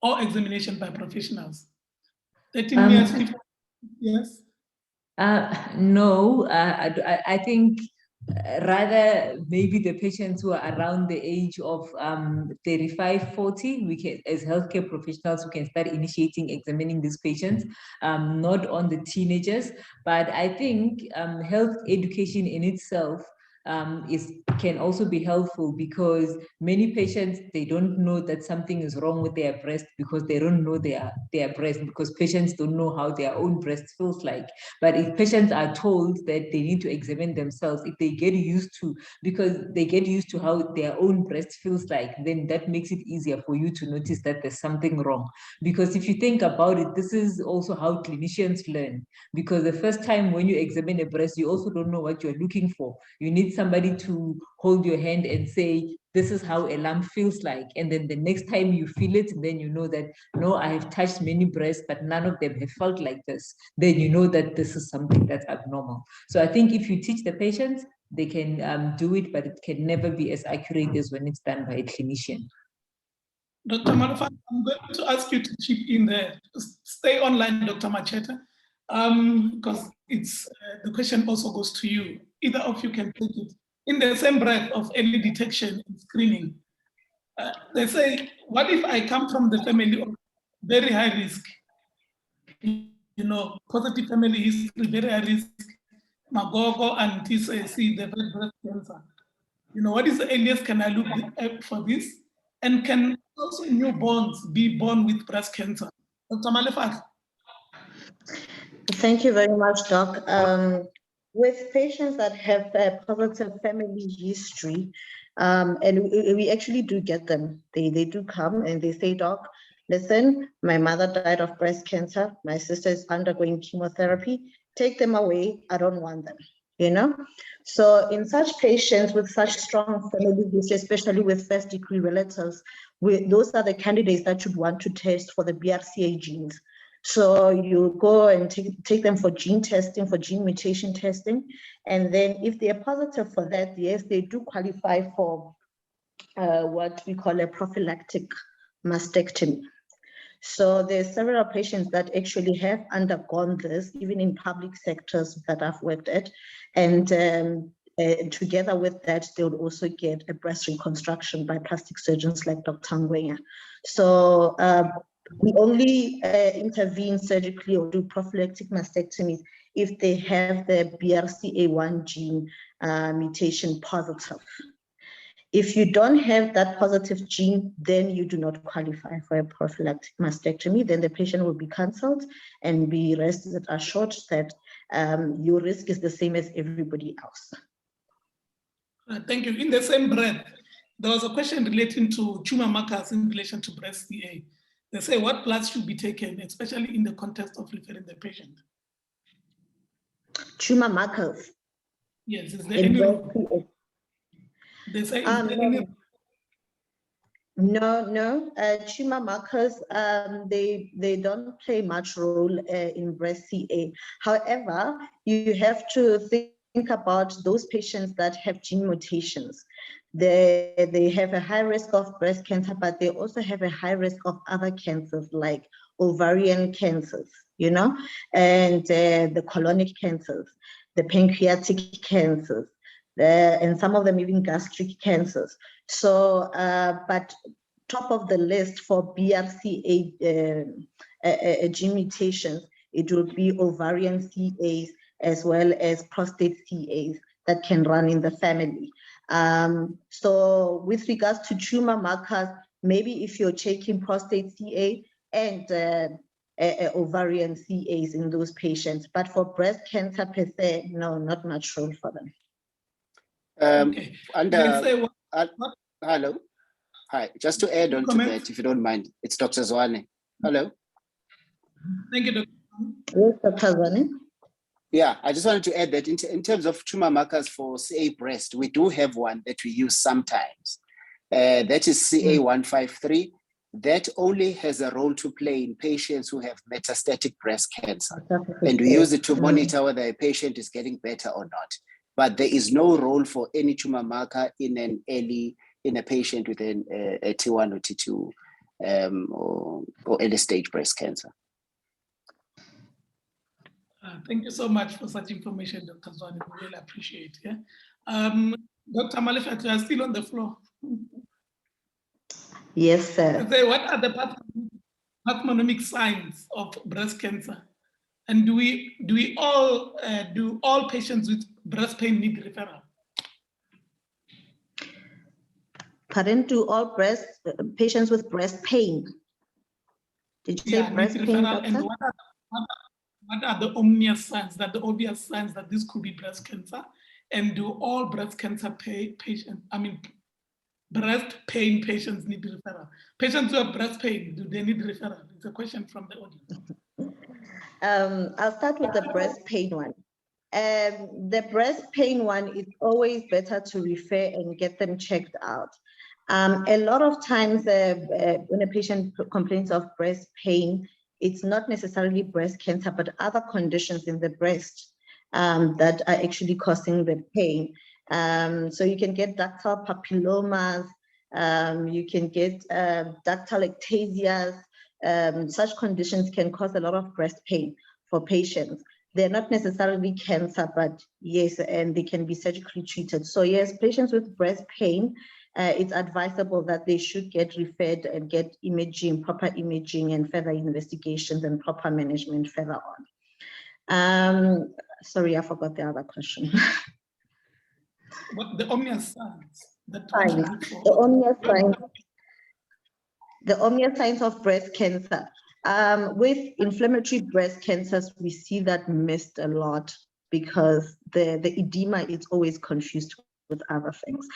S2: or examination by professionals? 13 years, 15 years?
S3: No, I think rather maybe the patients who are around the age of 35, 40, we can, as healthcare professionals, we can start initiating examining these patients, not on the teenagers. But I think health education in itself can also be helpful, because many patients, they don't know that something is wrong with their breast because they don't know their breast, because patients don't know how their own breast feels like. But if patients are told that they need to examine themselves, if they get used to, because they get used to how their own breast feels like, then that makes it easier for you to notice that there's something wrong. Because if you think about it, this is also how clinicians learn, because the first time when you examine a breast, you also don't know what you're looking for. You need somebody to hold your hand and say, this is how a lump feels like. And then the next time you feel it, then you know that, no, I have touched many breasts, but none of them have felt like this. Then you know that this is something that's abnormal. So I think if you teach the patients, they can do it, but it can never be as accurate as when it's done by a clinician.
S2: Dr. Marufa, I'm going to ask you to chip in there. Stay online, Dr. Machete, because it's the question also goes to you. Either of you can take it. In the same breath of early detection and screening, they say, what if I come from the family of very high risk? You know, positive family history, very high risk, Magogo and TCC, the breast cancer. What is the earliest can I look for this? And can also newborns be born with breast cancer? Dr. Malefak.
S4: Thank you very much, Doc. With patients that have a positive family history, and we actually do get them, they do come and they say, Doc, listen, my mother died of breast cancer, my sister is undergoing chemotherapy, take them away, I don't want them, So in such patients with such strong family history, especially with first degree relatives, those are the candidates that you'd want to test for the BRCA genes. So you go and take them for gene testing, for gene mutation testing. And then if they are positive for that, yes, they do qualify for what we call a prophylactic mastectomy. So there's several patients that actually have undergone this, even in public sectors that I've worked at. And together with that, they would also get a breast reconstruction by plastic surgeons like Dr. Ngwenya. So we only intervene surgically or do prophylactic mastectomies if they have the BRCA1 gene mutation positive. If you don't have that positive gene, then you do not qualify for a prophylactic mastectomy. Then the patient will be cancelled and be rested assured that your risk is the same as everybody else.
S2: Thank you. In the same breath, there was a question relating to tumor markers in relation to breast CA. They say what bloods should be taken, especially in the context of referring the patient.
S4: Tumor markers.
S2: Yes, is there any role? They say is there any...
S4: No. Tumor markers, they don't play much role in breast CA. However, you have to think about those patients that have gene mutations. They have a high risk of breast cancer, but they also have a high risk of other cancers like ovarian cancers, and the colonic cancers, the pancreatic cancers, and some of them even gastric cancers. So, but top of the list for BRCA gene mutations, it would be ovarian CAs as well as prostate CAs that can run in the family. So with regards to tumor markers, maybe if you're checking prostate CA and ovarian CAs in those patients, but for breast cancer per se, no, not much role for them.
S2: Okay.
S8: Hello. Hi. Just to add on to that, if you don't mind, it's Dr. Zwane. Hello.
S2: Thank you, Dr.
S4: Yes, Dr. Zwane.
S8: Yeah, I just wanted to add that in terms of tumor markers for CA breast, we do have one that we use sometimes. That is CA153. That only has a role to play in patients who have metastatic breast cancer. And we use it to monitor whether a patient is getting better or not. But there is no role for any tumor marker in a patient with a T1 or T2 or early stage breast cancer.
S2: Thank you so much for such information, Dr. Zwane. We really appreciate it. Yeah? Dr. Malefak, you are still on the floor.
S4: Yes, sir.
S2: What are the pathognomic signs of breast cancer? And do all patients with breast pain need referral?
S4: Pardon, do all patients with breast pain? Did you say breast pain, doctor?
S2: And what are the obvious signs that this could be breast cancer? And do all breast cancer breast pain patients need referral? Patients who have breast pain, do they need referral? It's a question from the audience.
S4: I'll start with the breast pain one. The breast pain one, it's always better to refer and get them checked out. A lot of times when a patient complains of breast pain, it's not necessarily breast cancer, but other conditions in the breast that are actually causing the pain. So you can get ductal papillomas, you can get ductal ectasias. Such conditions can cause a lot of breast pain for patients. They're not necessarily cancer, but yes, and they can be surgically treated. So yes, patients with breast pain, it's advisable that they should get referred and get imaging, proper imaging and further investigations and proper management further on. Sorry, I forgot the other question.
S2: What the obvious signs that
S4: Signs.
S2: one should look for?
S4: The obvious signs of breast cancer. With inflammatory breast cancers, we see that missed a lot because the edema is always confused with other things.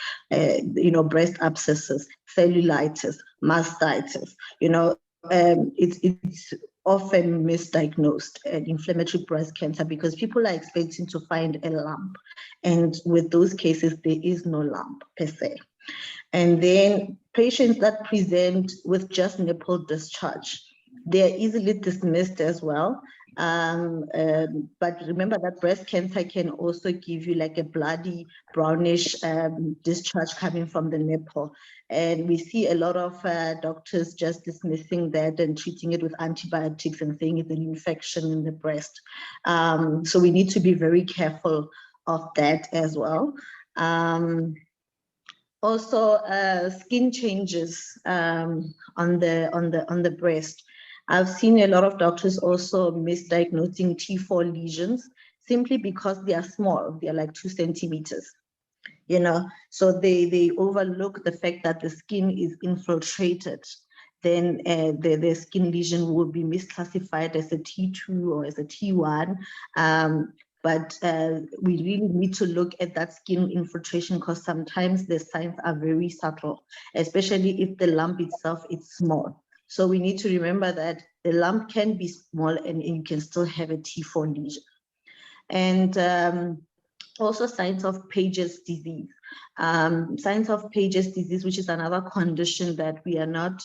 S4: Breast abscesses, cellulitis, mastitis, it's often misdiagnosed inflammatory breast cancer because people are expecting to find a lump. And with those cases, there is no lump per se. And then patients that present with just nipple discharge, they are easily dismissed as well. But remember that breast cancer can also give you like a bloody brownish discharge coming from the nipple. And we see a lot of doctors just dismissing that and treating it with antibiotics and saying it's an infection in the breast. So we need to be very careful of that as well. Also, skin changes on the breast. I've seen a lot of doctors also misdiagnosing T4 lesions simply because they are small. They are like 2 centimeters. So they overlook the fact that the skin is infiltrated. Then the skin lesion will be misclassified as a T2 or as a T1. But we really need to look at that skin infiltration because sometimes the signs are very subtle, especially if the lump itself is small. So we need to remember that the lump can be small and you can still have a T4 lesion. And also signs of Paget's disease. Signs of Paget's disease, which is another condition that we are not,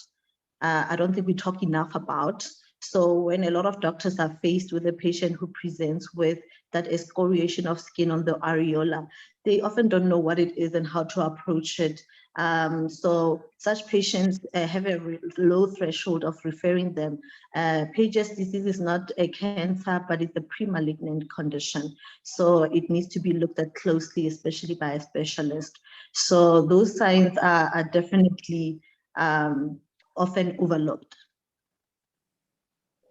S4: I don't think we talk enough about. So when a lot of doctors are faced with a patient who presents with that excoriation of skin on the areola, they often don't know what it is and how to approach it. So such patients have a low threshold of referring them. Paget's disease is not a cancer, but it's a pre-malignant condition. So it needs to be looked at closely, especially by a specialist. So those signs are definitely often overlooked.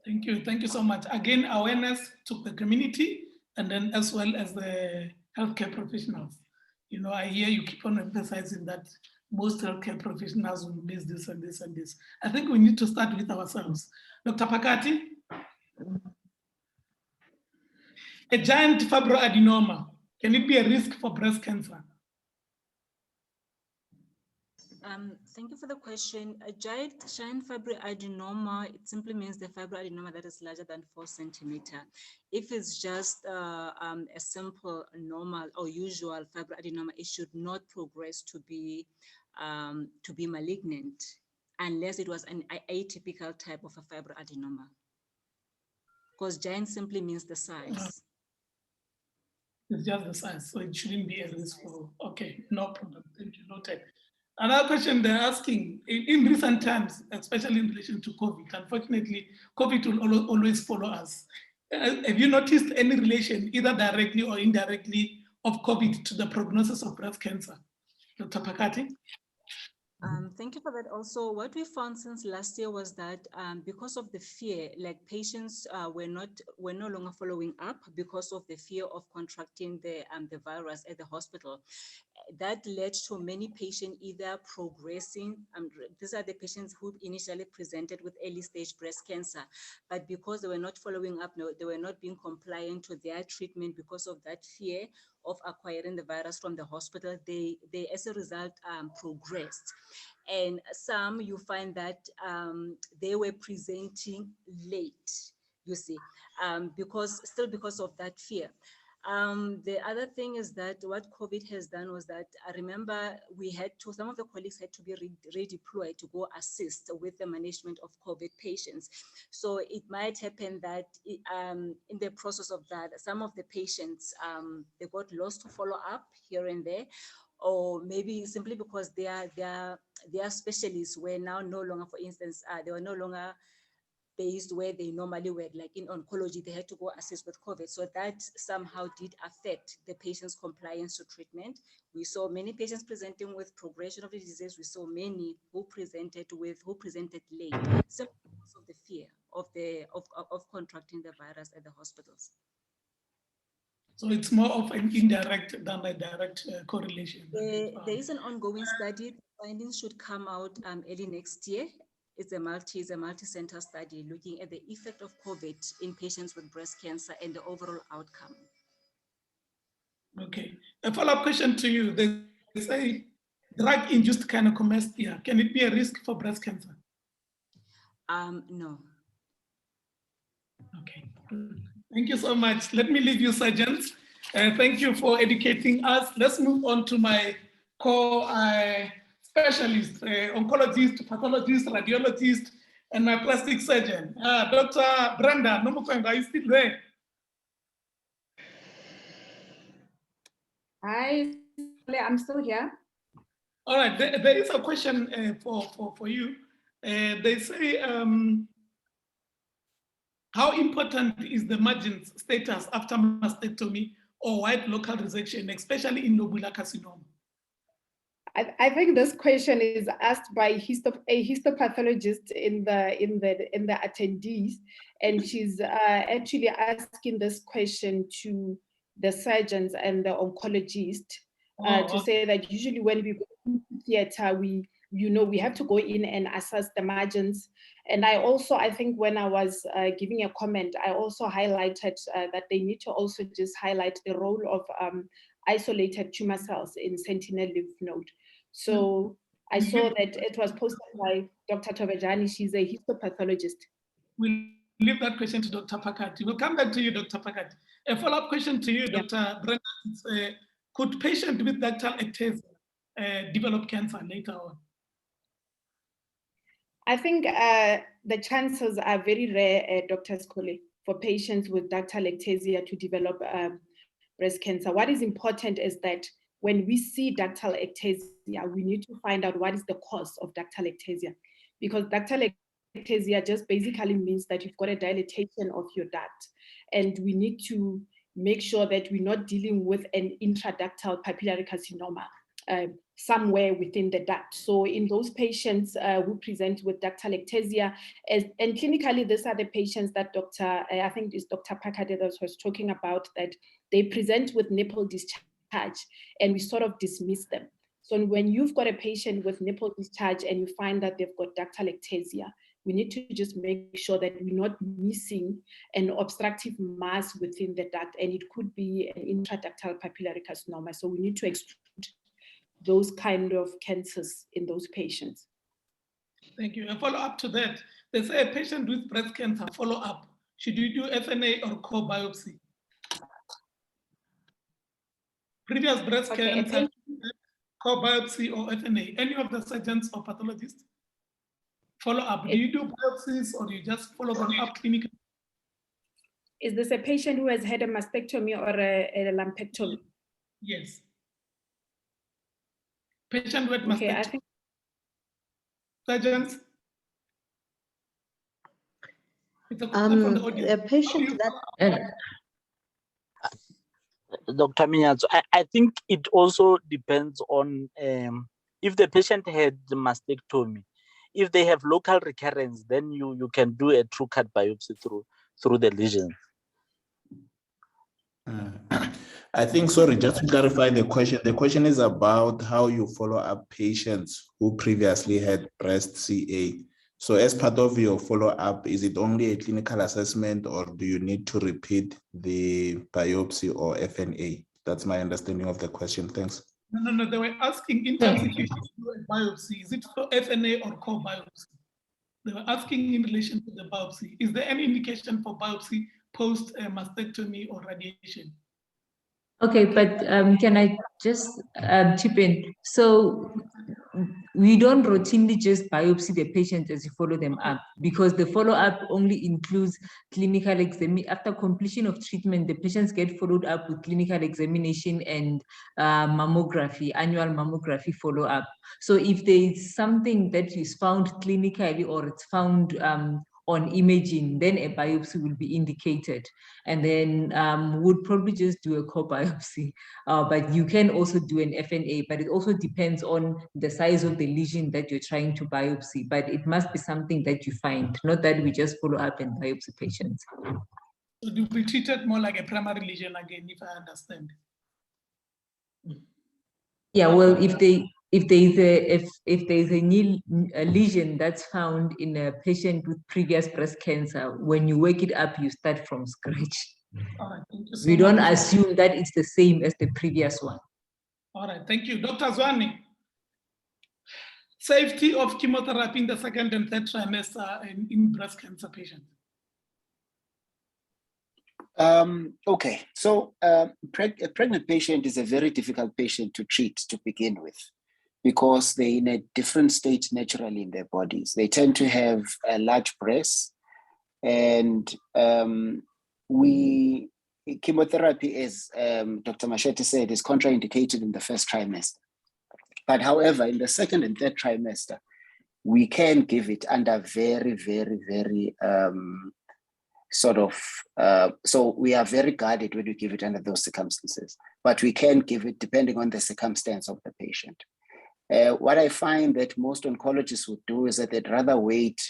S2: Thank you so much. Again, awareness to the community and then as well as the healthcare professionals. I hear you keep on emphasizing that most healthcare professionals will miss this and this and this. I think we need to start with ourselves. Dr. Pakati, a giant fibroadenoma, can it be a risk for breast cancer?
S5: Thank you for the question. A giant fibroadenoma, it simply means the fibroadenoma that is larger than 4 centimeters. If it's just a simple, normal or usual fibroadenoma, it should not progress to be malignant unless it was an atypical type of a fibroadenoma. Because giant simply means the size.
S2: It's just the size, so it shouldn't be a risk for, okay, no problem, thank you, noted. Another question they're asking, in recent times, especially in relation to COVID, unfortunately, COVID will always follow us. Have you noticed any relation, either directly or indirectly, of COVID to the prognosis of breast cancer? Dr. Pakati?
S5: Thank you for that. Also, what we found since last year was that because of the fear, like patients were no longer following up because of the fear of contracting the virus at the hospital. That led to many patients either progressing. These are the patients who initially presented with early stage breast cancer, but because they were not following up, they were not being compliant to their treatment because of that fear of acquiring the virus from the hospital, they as a result progressed. And some you find that they were presenting late, you see, because of that fear. The other thing is that what COVID has done was that I remember some of the colleagues had to be redeployed to go assist with the management of COVID patients. So it might happen that in the process of that, some of the patients, they got lost to follow up here and there, or maybe simply because their specialists were now no longer, for instance, they were no longer based where they normally were, like in oncology, they had to go assist with COVID. So that somehow did affect the patient's compliance to treatment. We saw many patients presenting with progression of the disease. We saw many who presented late, simply because of the fear of contracting the virus at the hospitals.
S2: So it's more of an indirect than a direct correlation.
S5: There is an ongoing study. Findings should come out early next year. It's a multi-center study looking at the effect of COVID in patients with breast cancer and the overall outcome.
S2: Okay. A follow-up question to you. They say drug-induced gynecomastia, can it be a risk for breast cancer?
S5: No.
S2: Okay. Thank you so much. Let me leave you, surgeons. Thank you for educating us. Let's move on to my co-specialist, oncologist, pathologist, radiologist, and my plastic surgeon. Dr. Brenda Nomukwanga, are you still there?
S6: Hi, I'm still here.
S2: All right, there is a question for you. They say, how important is the margins status after mastectomy or white local resection, especially in lobular carcinoma?
S6: I think this question is asked by a histopathologist in the attendees, and she's actually asking this question to the surgeons and the oncologist to say that usually when we go into theater, we have to go in and assess the margins. And I think when I was giving a comment, I also highlighted that they need to also just highlight the role of isolated tumor cells in sentinel lymph node. So I saw that it was posted by Dr. Tovejani. She's a histopathologist.
S2: We'll leave that question to Dr. Pakati. We'll come back to you, Dr. Pakati. A follow-up question to you, Dr. Brenda. Could patient with ductal ectasia develop cancer later on?
S6: I think the chances are very rare, Dr. Skole, for patients with ductal ectasia to develop breast cancer. What is important is that when we see ductal ectasia, we need to find out what is the cause of ductal ectasia, because ductal ectasia just basically means that you've got a dilatation of your duct, and we need to make sure that we're not dealing with an intraductal papillary carcinoma somewhere within the duct. So in those patients who present with ductal ectasia, and clinically, these are the patients that I think it's Dr. Pakade that was talking about, that they present with nipple discharge and we sort of dismiss them. So when you've got a patient with nipple discharge and you find that they've got ductal ectasia, we need to just make sure that we're not missing an obstructive mass within the duct, and it could be an intraductal papillary carcinoma. So we need to exclude those kind of cancers in those patients.
S2: Thank you. A follow-up to that, they say a patient with breast cancer follow-up, should you do FNA or core biopsy? Previous breast cancer, core biopsy or FNA, any of the surgeons or pathologists? Follow-up, do you do biopsies or you just follow them up clinically?
S6: Is this a patient who has had a mastectomy or a lumpectomy?
S2: Yes. Patient with mastectomy.
S6: Okay, I think
S2: surgeons? It's a question from the audience.
S4: A patient that
S7: Dr. Minyatso, I think it also depends on if the patient had the mastectomy. If they have local recurrence, then you can do a true cut biopsy through the lesion.
S1: I think, sorry, just to clarify the question is about how you follow up patients who previously had breast CA. So as part of your follow-up, is it only a clinical assessment or do you need to repeat the biopsy or FNA? That's my understanding of the question. Thanks.
S2: No, they were asking in terms if you do a biopsy, is it for FNA or core biopsy? They were asking in relation to the biopsy. Is there any indication for biopsy post mastectomy or radiation?
S3: Okay, but can I just chip in? So we don't routinely just biopsy the patient as you follow them up, because the follow-up only includes clinical examination. After completion of treatment, the patients get followed up with clinical examination and mammography, annual mammography follow-up. So if there is something that is found clinically or it's found on imaging, then a biopsy will be indicated. And then would probably just do a core biopsy. But you can also do an FNA, but it also depends on the size of the lesion that you're trying to biopsy. But it must be something that you find, not that we just follow up and biopsy patients.
S2: So it will be treated more like a primary lesion again, if I understand.
S3: Yeah, well, if there's a new lesion that's found in a patient with previous breast cancer, when you wake it up, you start from scratch.
S2: All right, thank you so
S3: We don't
S2: much.
S3: assume that it's the same as the previous one.
S2: All right, thank you. Dr. Zwane, safety of chemotherapy in the second and third trimester in breast cancer patients.
S8: Okay, so a pregnant patient is a very difficult patient to treat to begin with, because they're in a different state naturally in their bodies. They tend to have a large breasts, and chemotherapy, as Dr. Machete said, is contraindicated in the first trimester. But however, in the second and third trimester, we can give it under very, very, very so we are very guarded when we give it under those circumstances, but we can give it depending on the circumstance of the patient. What I find that most oncologists would do is that they'd rather wait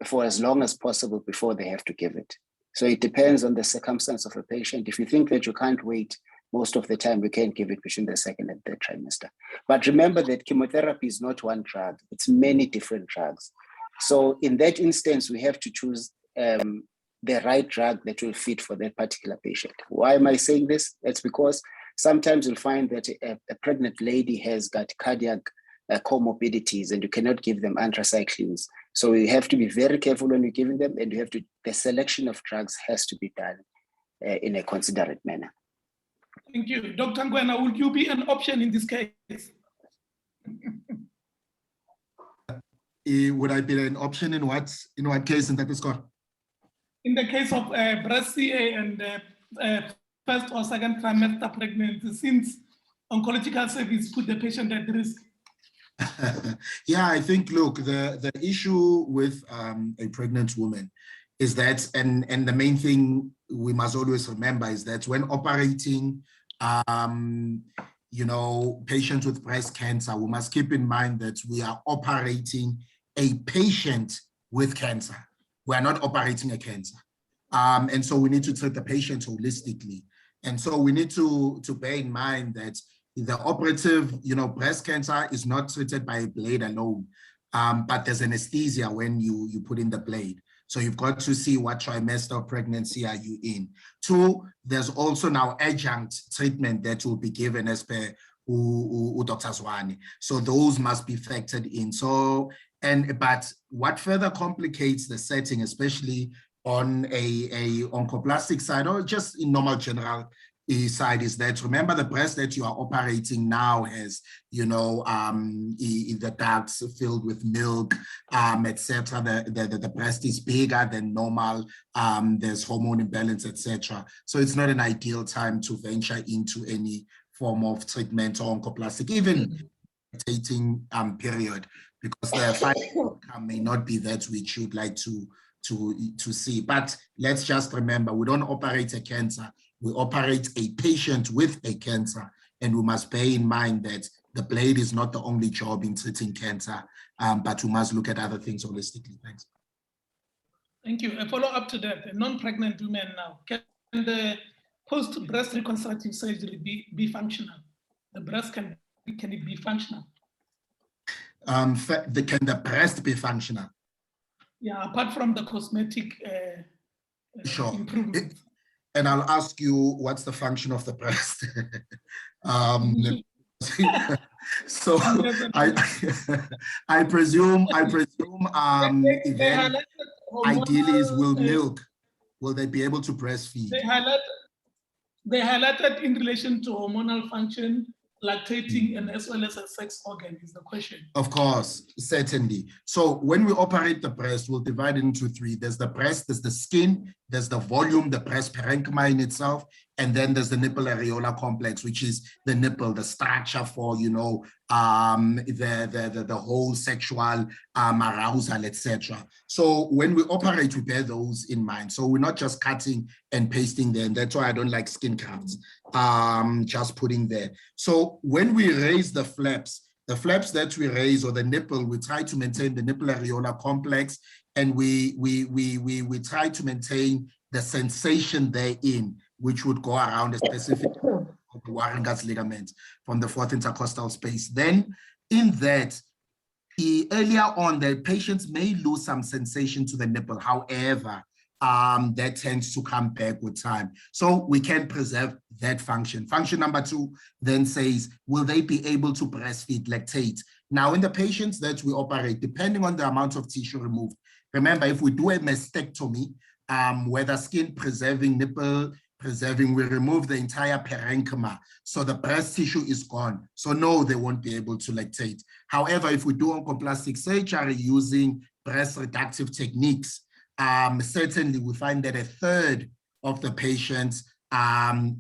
S8: for as long as possible before they have to give it. So it depends on the circumstance of a patient. If you think that you can't wait, most of the time we can give it between the second and third trimester. But remember that chemotherapy is not one drug, it's many different drugs. So in that instance, we have to choose the right drug that will fit for that particular patient. Why am I saying this? That's because sometimes you'll find that a pregnant lady has got cardiac comorbidities, and you cannot give them anthracyclines. So you have to be very careful when you're giving them, and the selection of drugs has to be done in a considerate manner.
S2: Thank you. Dr. Ngwena, would you be an option in this case?
S9: Would I be an option in what case in that score?
S2: In the case of breast CA and first or second trimester pregnancy, since oncological service put the patient at risk?
S9: Yeah, I think, look, the issue with a pregnant woman is that, and the main thing we must always remember is that when operating, patients with breast cancer, we must keep in mind that we are operating a patient with cancer. We are not operating a cancer. And so we need to treat the patient holistically. And so we need to bear in mind that the operative, breast cancer is not treated by a blade alone, but there's anesthesia when you put in the blade. So you've got to see what trimester of pregnancy are you in. 2, there's also now adjunct treatment that will be given as per Dr. Zwane. So those must be factored in. But what further complicates the setting, especially on a oncoplastic side or just in normal general side, is that remember the breast that you are operating now has, the ducts filled with milk, etc. The breast is bigger than normal. There's hormone imbalance, etc. So it's not an ideal time to venture into any form of treatment or oncoplastic, even dating period, because the final outcome may not be that which you'd like to see. But let's just remember, we don't operate a cancer, we operate a patient with a cancer, and we must bear in mind that the blade is not the only job in treating cancer, but we must look at other things holistically. Thanks.
S2: Thank you. A follow up to that, a non-pregnant woman now, can the post-breast reconstructive surgery be functional? The breast, can it be functional?
S9: Can the breast be functional?
S2: Yeah, apart from the cosmetic
S9: sure.
S2: improvement.
S9: And I'll ask you, what's the function of the breast? So I presume then ideally is will they be able to breastfeed?
S2: They highlighted in relation to hormonal function, lactating, and as well as a sex organ is the question.
S9: Of course, certainly. So when we operate the breast, we'll divide it into 3. There's the breast, there's the skin, there's the volume, the breast parenchyma in itself, and then there's the nipple areola complex, which is the nipple, the structure for, the whole sexual arousal, etc. So when we operate, we bear those in mind. So we're not just cutting and pasting there, and that's why I don't like skin grafts, just putting there. So when we raise the flaps that we raise, or the nipple, we try to maintain the nipple areola complex, and we try to maintain the sensation therein, which would go around a specific of the Warrington's ligament from the fourth intercostal space. Then in that, earlier on, the patients may lose some sensation to the nipple. However, that tends to come back with time. So we can preserve that function. Function number 2 then says, will they be able to breastfeed, lactate? Now, in the patients that we operate, depending on the amount of tissue removed, remember, if we do a mastectomy, whether skin preserving, nipple preserving, we remove the entire parenchyma. So the breast tissue is gone. So no, they won't be able to lactate. However, if we do oncoplastic surgery using breast reductive techniques, certainly we find that 1/3 of the patients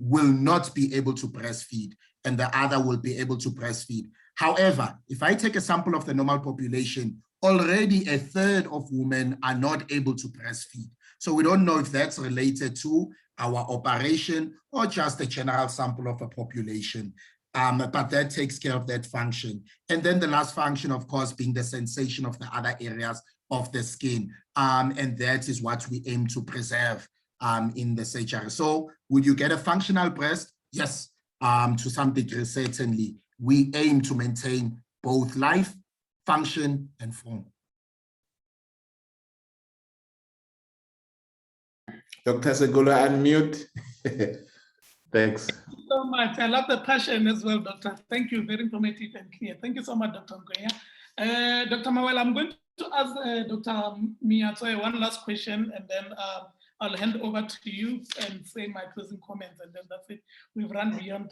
S9: will not be able to breastfeed and the other will be able to breastfeed. However, if I take a sample of the normal population, already 1/3 of women are not able to breastfeed. So we don't know if that's related to our operation or just a general sample of a population. But that takes care of that function. And then the last function, of course, being the sensation of the other areas of the skin. And that is what we aim to preserve in the surgery. So would you get a functional breast? Yes, to some degree, certainly. We aim to maintain both life, function, and form.
S1: Dr. Segula, unmute. Thanks.
S2: Thank you so much. I love the passion as well, Doctor. Thank you. Very informative and clear. Thank you so much, Dr. Ngoya. Dr. Mawela, I'm going to ask Dr. Miatsoe one last question, and then I'll hand over to you and say my closing comments, and then that's it. We've run beyond.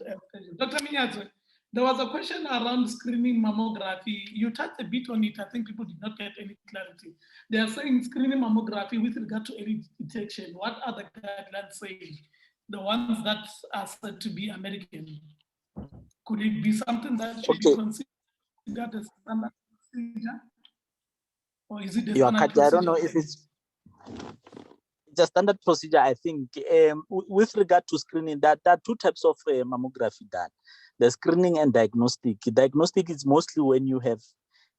S2: Dr. Miatsoe, there was a question around screening mammography. You touched a bit on it. I think people did not get any clarity. They are saying screening mammography with regard to early detection. What are the guidelines saying? The ones that are said to be American. Could it be something that should be considered as standard procedure? Or is it the standard procedure?
S7: I don't know if it's a standard procedure. I think with regard to screening, there are 2 types of mammography done. The screening and diagnostic. Diagnostic is mostly when you have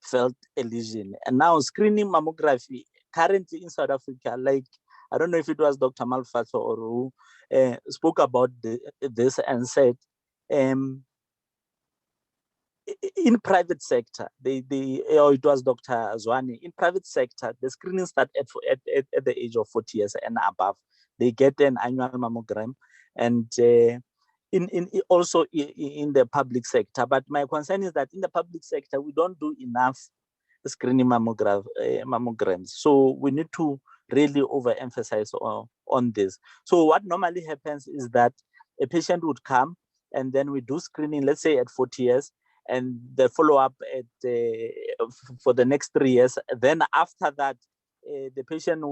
S7: felt a lesion. And now screening mammography, currently in South Africa, like, I don't know if it was Dr. Malfatho or who spoke about this and said, in private sector, or it was Dr. Zwane, in private sector, the screening starts at the age of 40 years and above. They get an annual mammogram, and also in the public sector. But my concern is that in the public sector, we don't do enough screening mammograms. So we need to really overemphasize on this. So what normally happens is that a patient would come and then we do screening, let's say at 40 years, and the follow-up for the next 3 years. Then after that, the patient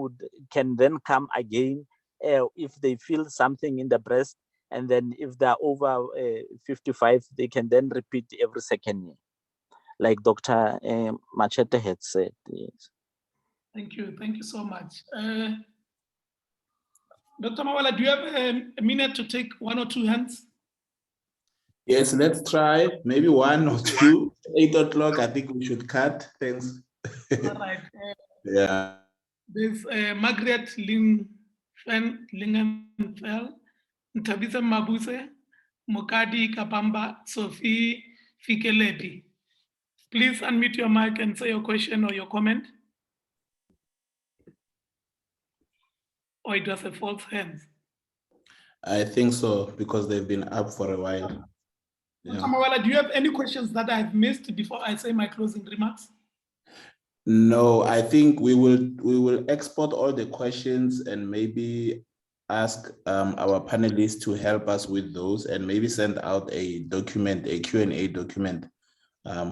S7: can then come again if they feel something in the breast, and then if they're over 55, they can then repeat every 2nd year, like Dr. Machete had said. Yes.
S2: Thank you so much. Dr. Mawela, do you have a minute to take 1 or 2 hands?
S1: Yes, let's try. Maybe 1 or 2. 8 o'clock, I think we should cut. Thanks.
S2: All right.
S1: Yeah.
S2: There's Margaret Lingenfeld, Ntabisa Mabuse, Mokadi Kapamba, Sophie Fikelepi. Please unmute your mic and say your question or your comment. Or it was a false hand?
S1: I think so, because they've been up for a while.
S2: Yeah. Dr. Mawela, do you have any questions that I've missed before I say my closing remarks?
S1: No, I think we will export all the questions and maybe ask our panelists to help us with those, and maybe send out a document, a Q&A document,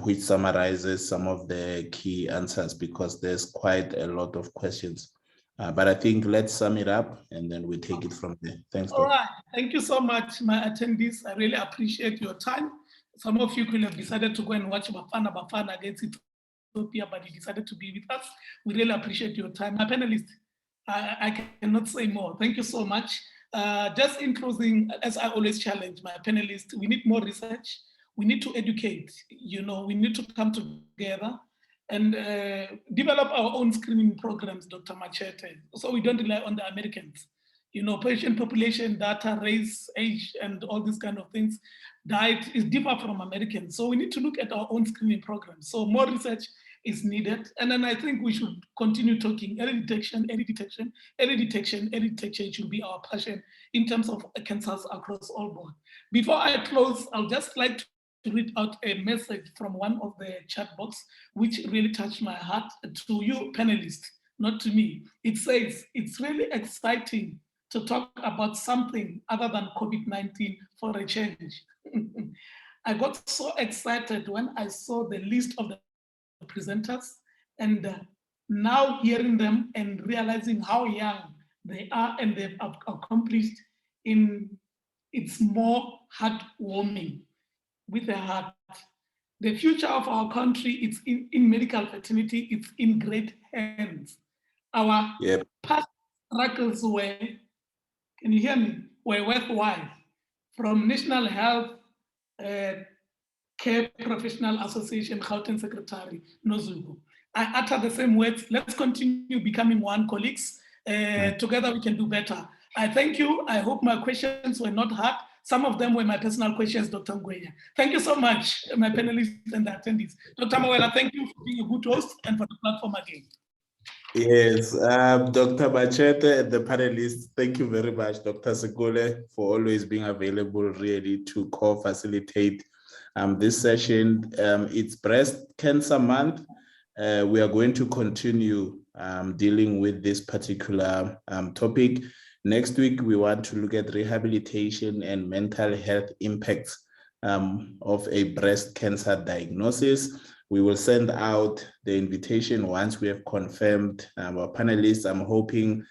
S1: which summarizes some of the key answers, because there's quite a lot of questions. But I think let's sum it up and then we take it from there. Thanks.
S2: All right. Thank you so much, my attendees. I really appreciate your time. Some of you could have decided to go and watch Bafana against Ethiopia, but you decided to be with us. We really appreciate your time. My panelists, I cannot say more. Thank you so much. Just in closing, as I always challenge my panelists, we need more research. We need to educate. We need to come together and develop our own screening programs, Dr. Machete, so we don't rely on the Americans. patient population data, race, age, and all these kind of things. Diet is different from Americans. So we need to look at our own screening program. So more research is needed. And then I think we should continue talking early detection should be our passion in terms of cancers across all board. Before I close, I'll just like to read out a message from one of the chat box, which really touched my heart to you panelists, not to me. It says, it's really exciting to talk about something other than COVID-19 for a change. I got so excited when I saw the list of the presenters, and now hearing them and realizing how young they are and they've accomplished, it's more heartwarming with a heart. The future of our country, it's in medical fertility, it's in great hands. Our past struggles were, can you hear me, were worthwhile. From National Health Care Professional Association, Gauteng Secretary, Nozugu. I utter the same words. Let's continue becoming one, colleagues. Together we can do better. I thank you. I hope my questions were not hard. Some of them were my personal questions, Dr. Ngwenya. Thank you so much, my panelists and the attendees. Dr. Mawela, thank you for being a good host and for the platform again.
S1: Yes, Dr. Machete and the panelists, thank you very much, Dr. Sekule, for always being available really to co-facilitate this session. It's Breast Cancer Month. We are going to continue dealing with this particular topic. Next week, we want to look at rehabilitation and mental health impacts of a breast cancer diagnosis. We will send out the invitation once we have confirmed our panelists. I'm hoping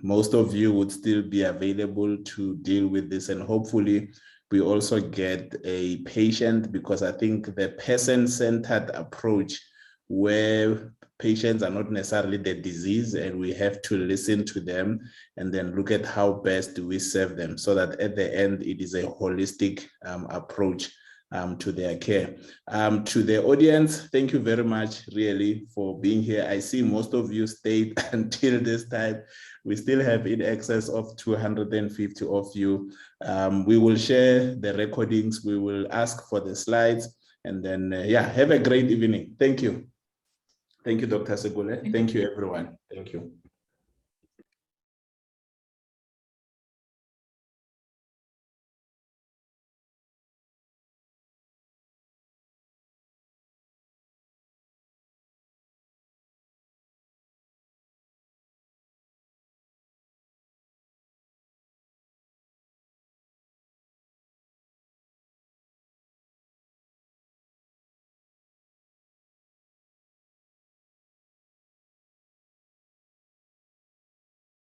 S1: most of you would still be available to deal with this, and hopefully we also get a patient, because I think the person-centered approach where patients are not necessarily the disease and we have to listen to them and then look at how best do we serve them, so that at the end it is a holistic approach to their care. To the audience, thank you very much really for being here. I see most of you stayed until this time. We still have in excess of 250 of you. We will share the recordings. We will ask for the slides, and then have a great evening. Thank you. Thank you, Dr. Segule. Thank you, everyone. Thank you.